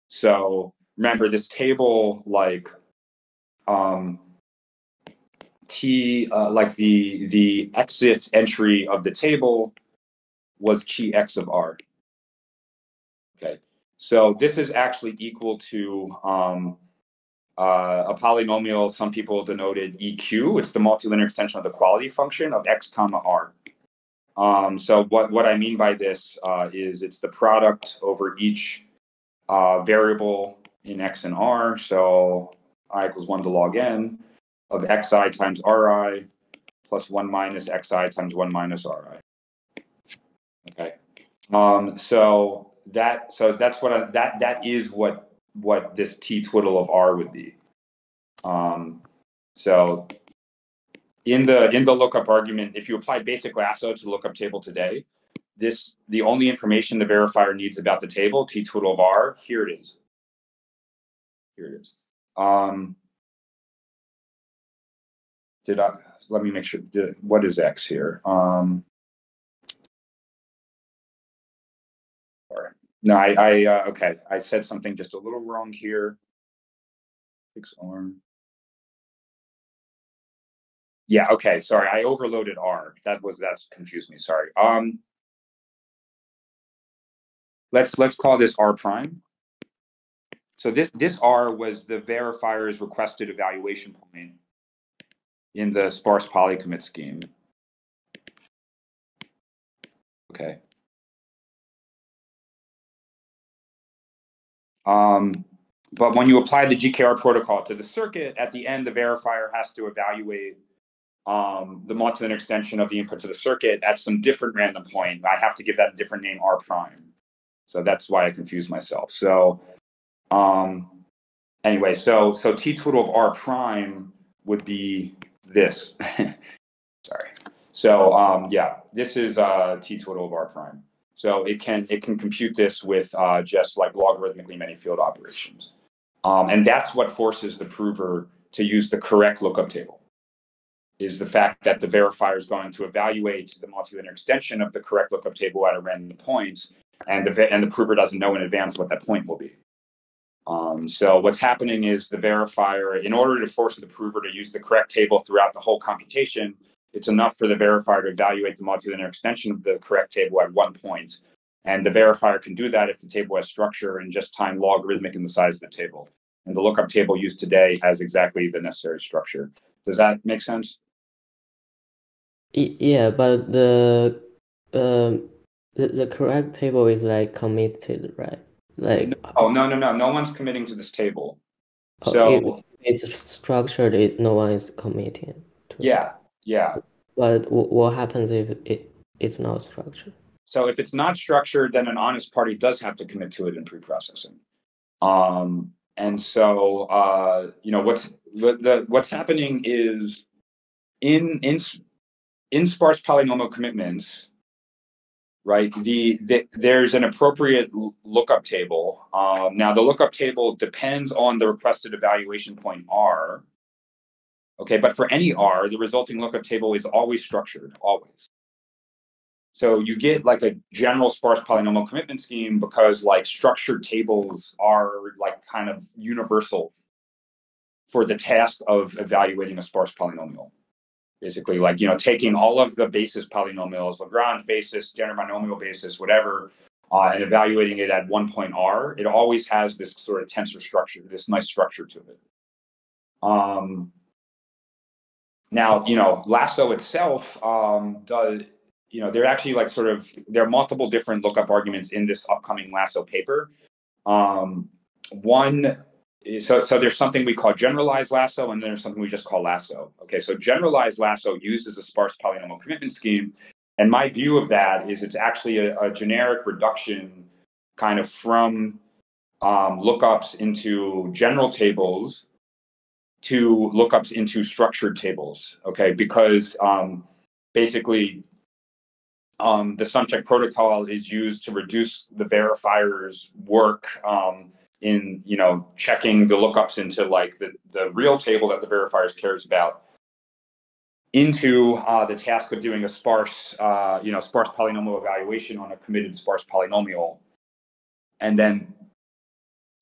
So remember this table, like like the exit entry of the table was chi x of r. Okay, so this is actually equal to a polynomial. Some people denoted EQ. It's the multilinear extension of the quality function of x comma r. So what I mean by this is it's the product over each variable in x and r. So I equals 1 to log n of xi times ri plus 1 minus xi times 1 minus ri. Okay. So that's what that is what this T twiddle of R would be. So in the lookup argument, if you apply basic lasso to the lookup table today, the only information the verifier needs about the table, T twiddle of R, here it is. Here it is. Let me make sure, what is X here? No, okay. I said something just a little wrong here. Fix arm. Yeah, okay, sorry. I overloaded R. That's confused me, sorry. Let's call this R prime. So this R was the verifier's requested evaluation point in the sparse polycommit scheme. Okay. But when you apply the GKR protocol to the circuit, at the end, the verifier has to evaluate the multilinear extension of the input to the circuit at some different random point. I have to give that a different name, R prime. So that's why I confused myself. So anyway, so T twiddle of R prime would be this. Sorry. So yeah, this is T twiddle of R prime. So it can compute this with just like logarithmically many field operations. And that's what forces the prover to use the correct lookup table, is the fact that the verifier is going to evaluate the multilinear extension of the correct lookup table at a random point, and the prover doesn't know in advance what that point will be. So what's happening is the verifier, in order to force the prover to use the correct table throughout the whole computation, it's enough for the verifier to evaluate the multilinear extension of the correct table at one point. And the verifier can do that if the table has structure and just time logarithmic in the size of the table. And the lookup table used today has exactly the necessary structure. Does that make sense? Yeah, but the correct table is like committed, right? Like no one's committing to this table. So it's structured. No one is committing to it. Yeah. But what happens if it's not structured? So if it's not structured, then an honest party does have to commit to it in pre-processing. And so what's happening is, in sparse polynomial commitments, right? There's an appropriate lookup table. Now the lookup table depends on the requested evaluation point R. Okay, but for any R, the resulting lookup table is always structured, always. So you get like a general sparse polynomial commitment scheme because like structured tables are like kind of universal for the task of evaluating a sparse polynomial. Basically, like, taking all of the basis polynomials, Lagrange basis, standard binomial basis, whatever, and evaluating it at one point R, it always has this sort of tensor structure, this nice structure to it. Now, Lasso itself does, they're actually like there are multiple different lookup arguments in this upcoming Lasso paper. So there's something we call generalized lasso, and then there's something we just call lasso. Okay, so generalized lasso uses a sparse polynomial commitment scheme, and my view of that is it's actually a generic reduction kind of from lookups into general tables to lookups into structured tables. Okay, because basically the Suncheck protocol is used to reduce the verifier's work in checking the lookups into like the real table that the verifiers cares about into the task of doing a sparse sparse polynomial evaluation on a committed sparse polynomial. And then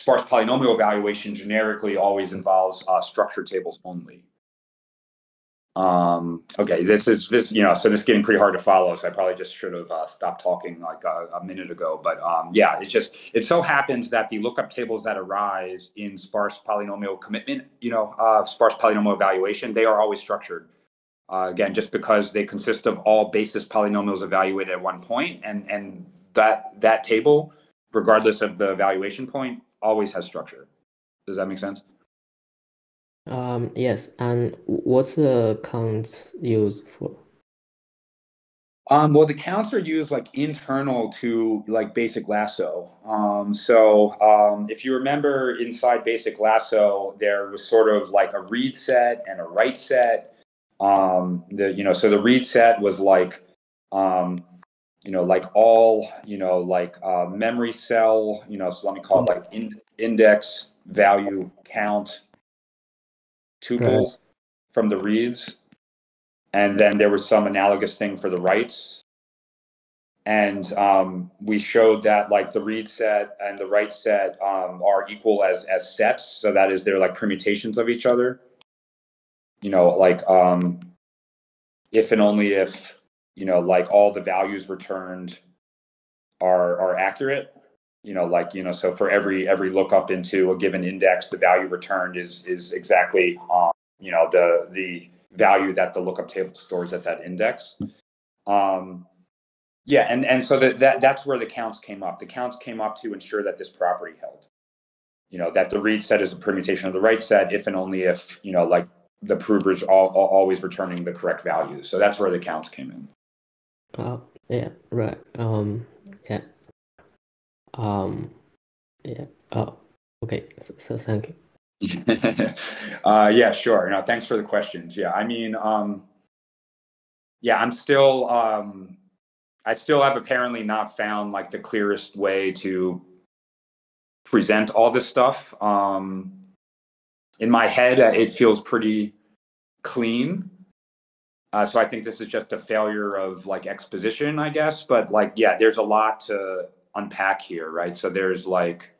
sparse polynomial evaluation generically always involves structured tables only. Okay, so this is getting pretty hard to follow, so I probably just should have stopped talking like a minute ago. But yeah, it so happens that the lookup tables that arise in sparse polynomial commitment, sparse polynomial evaluation, they are always structured. Again, just because they consist of all basis polynomials evaluated at one point, and that table, regardless of the evaluation point, always has structure. Does that make sense? Yes, and what's the count used for? Well, the counts are used like internal to like basic lasso. If you remember inside basic lasso, there was sort of like a read set and a write set. So the read set was like, like all, memory cell, so let me call it like index value count tuples from the reads. And then there was some analogous thing for the writes. And we showed that like the read set and the write set are equal as sets. So that is, they're like permutations of each other. If and only if, like all the values returned are accurate. So for every lookup into a given index, the value returned is exactly the value that the lookup table stores at that index. And so that's where the counts came up. The counts came up to ensure that this property held. That the read set is a permutation of the write set if and only if like the provers always returning the correct value. So that's where the counts came in. Yeah, right. Yeah. Yeah. Oh, okay. So thank you. Yeah, sure. No, thanks for the questions. Yeah, I mean, I'm still, I still have apparently not found like the clearest way to present all this stuff. In my head, it feels pretty clean. So I think this is just a failure of like exposition, I guess. But like, yeah, there's a lot to unpack here, right? So there's like,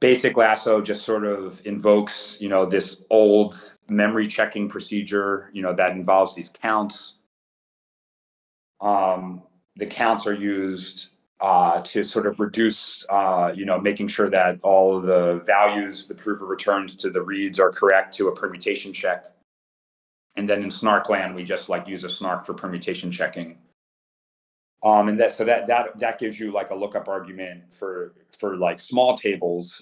basic lasso just sort of invokes, this old memory checking procedure, that involves these counts. The counts are used to sort of reduce, making sure that all of the values the prover returns to the reads are correct to a permutation check. And then in snark land, we just like use a snark for permutation checking. And that gives you like a lookup argument for like small tables,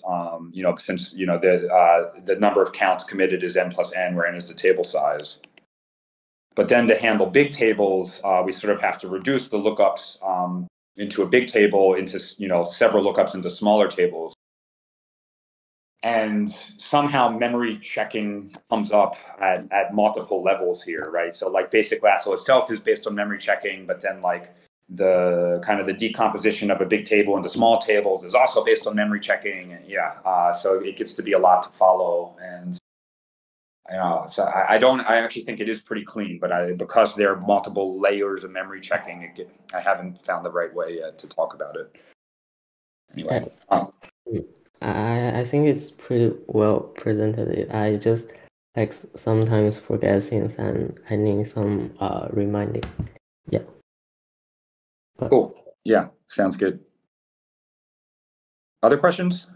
since the number of counts committed is n plus n, where n is the table size. But then to handle big tables, we sort of have to reduce the lookups into a big table into several lookups into smaller tables. and somehow memory checking comes up at multiple levels here, right? So like basic lasso itself is based on memory checking, but then like the kind of the decomposition of a big table into small tables is also based on memory checking. Yeah, so it gets to be a lot to follow, and so I actually think it is pretty clean, but because there are multiple layers of memory checking, I haven't found the right way yet to talk about it. Anyway, I think it's pretty well presented. I just like sometimes forget things and I need some reminding. Yeah. Cool. Yeah, sounds good. Other questions?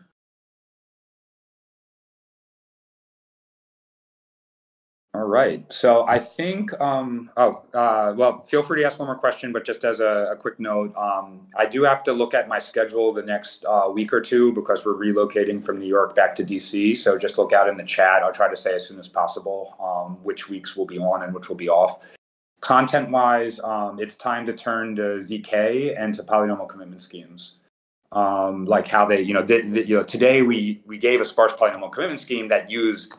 All right. So I think, well, feel free to ask one more question, but just as a quick note, I do have to look at my schedule the next week or two because we're relocating from New York back to DC. So just look out in the chat. I'll try to say as soon as possible which weeks will be on and which will be off. Content-wise, it's time to turn to ZK and to polynomial commitment schemes. Like how they, today we gave a sparse polynomial commitment scheme that used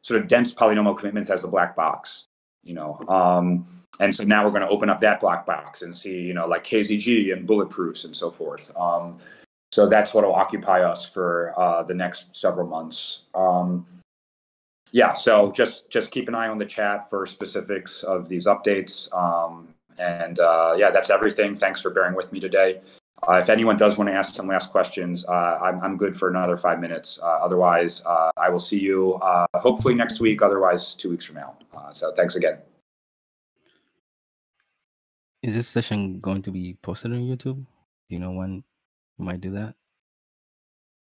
sort of dense polynomial commitments as a black box, and so now we're going to open up that black box and see, like KZG and bulletproofs and so forth. So that's what will occupy us for the next several months. Yeah, so just keep an eye on the chat for specifics of these updates. Yeah, that's everything. Thanks for bearing with me today. If anyone does want to ask some last questions, I'm good for another 5 minutes. Otherwise, I will see you hopefully next week, otherwise 2 weeks from now. So thanks again. Is this session going to be posted on YouTube? Do you know when you might do that?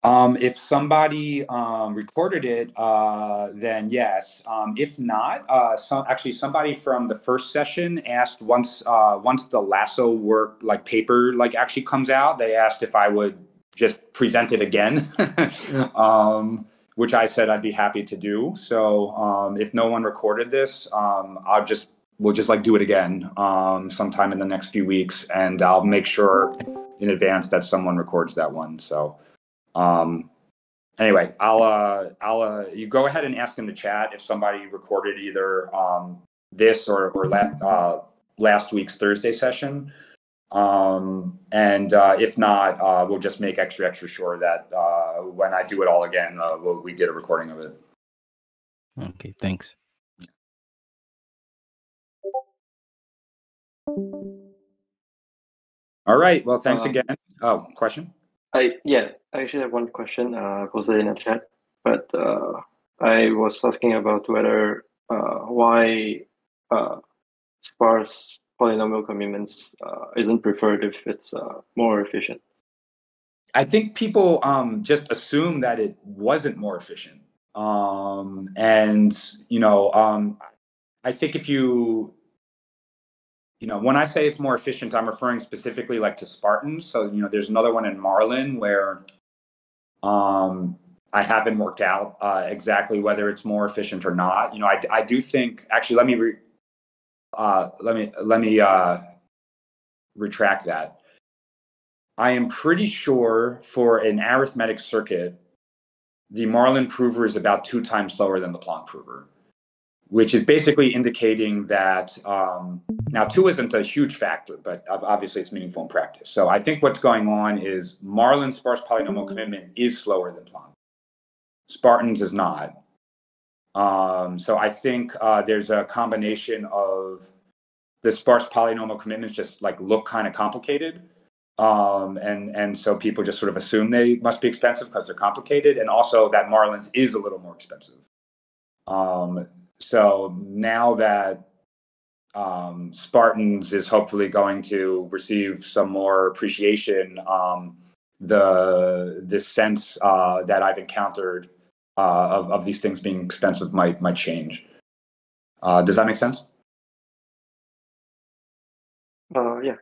If somebody recorded it, then yes. If not, somebody from the first session asked once the lasso work paper actually comes out, they asked if I would just present it again, which I said I'd be happy to do. So if no one recorded this, we'll just do it again sometime in the next few weeks, and I'll make sure in advance that someone records that one. So. Anyway, you go ahead and ask in the chat if somebody recorded either this or last week's Thursday session, and if not, we'll just make extra sure that when I do it all again, we get a recording of it. Okay, thanks. All right. Well, thanks again. Oh, question? I actually have one question posted in the chat, but I was asking about whether why sparse polynomial commitments isn't preferred if it's more efficient. I think people just assume that it wasn't more efficient, I think if when I say it's more efficient, I'm referring specifically to Spartans. So, there's another one in Marlin where I haven't worked out exactly whether it's more efficient or not. I do think, actually, let me retract that. I am pretty sure for an arithmetic circuit, the Marlin prover is about 2 times slower than the Planck prover, which is basically indicating that now 2 isn't a huge factor, but obviously it's meaningful in practice. So I think what's going on is Marlin's sparse polynomial commitment is slower than Planck. Spartan's is not. So I think there's a combination of the sparse polynomial commitments just look kind of complicated. And so people just sort of assume they must be expensive because they're complicated, and also that Marlin's is a little more expensive. So now that Spartans is hopefully going to receive some more appreciation, the sense that I've encountered of these things being expensive might change. Does that make sense? Yeah,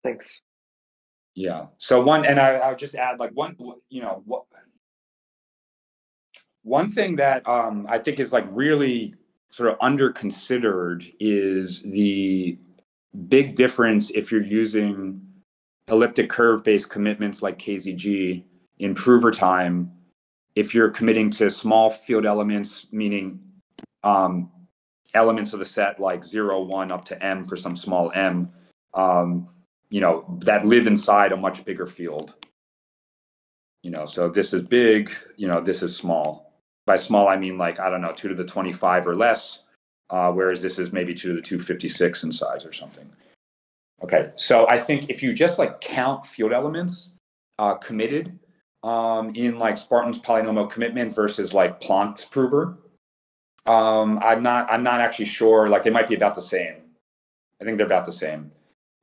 thanks. Yeah. So I'll just add one thing that I think is really sort of under considered is the big difference if you're using elliptic curve based commitments like KZG in prover time if you're committing to small field elements, meaning elements of the set like 0, 1 up to m for some small m, that live inside a much bigger field. So this is big, this is small. By small, I mean like, I don't know, 2 to the 25 or less, whereas this is maybe 2 to the 256 in size or something. Okay, so I think if you just like count field elements committed in like Spartan's polynomial commitment versus like Planck's prover, I'm not actually sure. Like they might be about the same. I think they're about the same.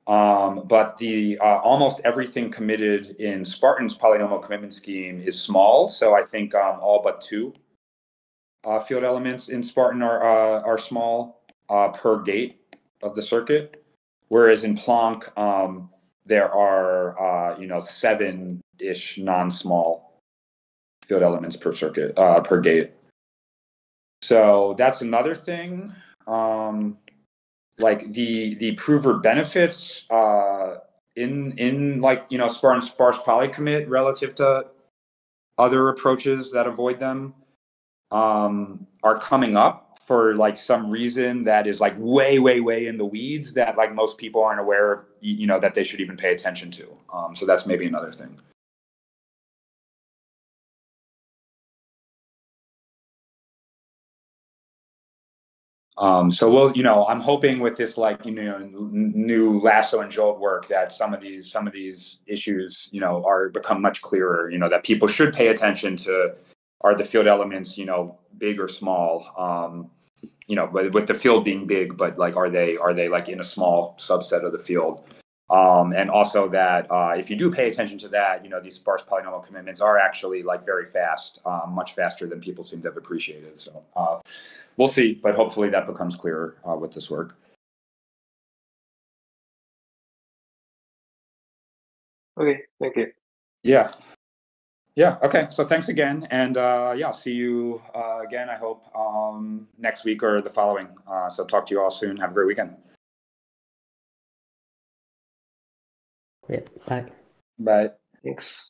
But the almost everything committed in Spartan's polynomial commitment scheme is small. So I think all but 2 field elements in Spartan are small per gate of the circuit. Whereas in Planck, there are 7-ish non-small field elements per circuit per gate. So that's another thing. Like the prover benefits in like Spartan sparse poly commit relative to other approaches that avoid them are coming up for like some reason that is like way in the weeds that like most people aren't aware of, that they should even pay attention to. So that's maybe another thing. So we'll, I'm hoping with this like, new lasso and jolt work that some of these issues, are become much clearer, that people should pay attention to, are the field elements, big or small, with the field being big, but like, are they like in a small subset of the field? And also that if you do pay attention to that, these sparse polynomial commitments are actually like very fast, much faster than people seem to have appreciated. So we'll see, but hopefully that becomes clearer with this work. Okay, thank you. Yeah. Yeah. Okay. So thanks again. And I'll see you again, I hope, next week or the following. So talk to you all soon. Have a great weekend. Yeah, bye. Bye. Thanks.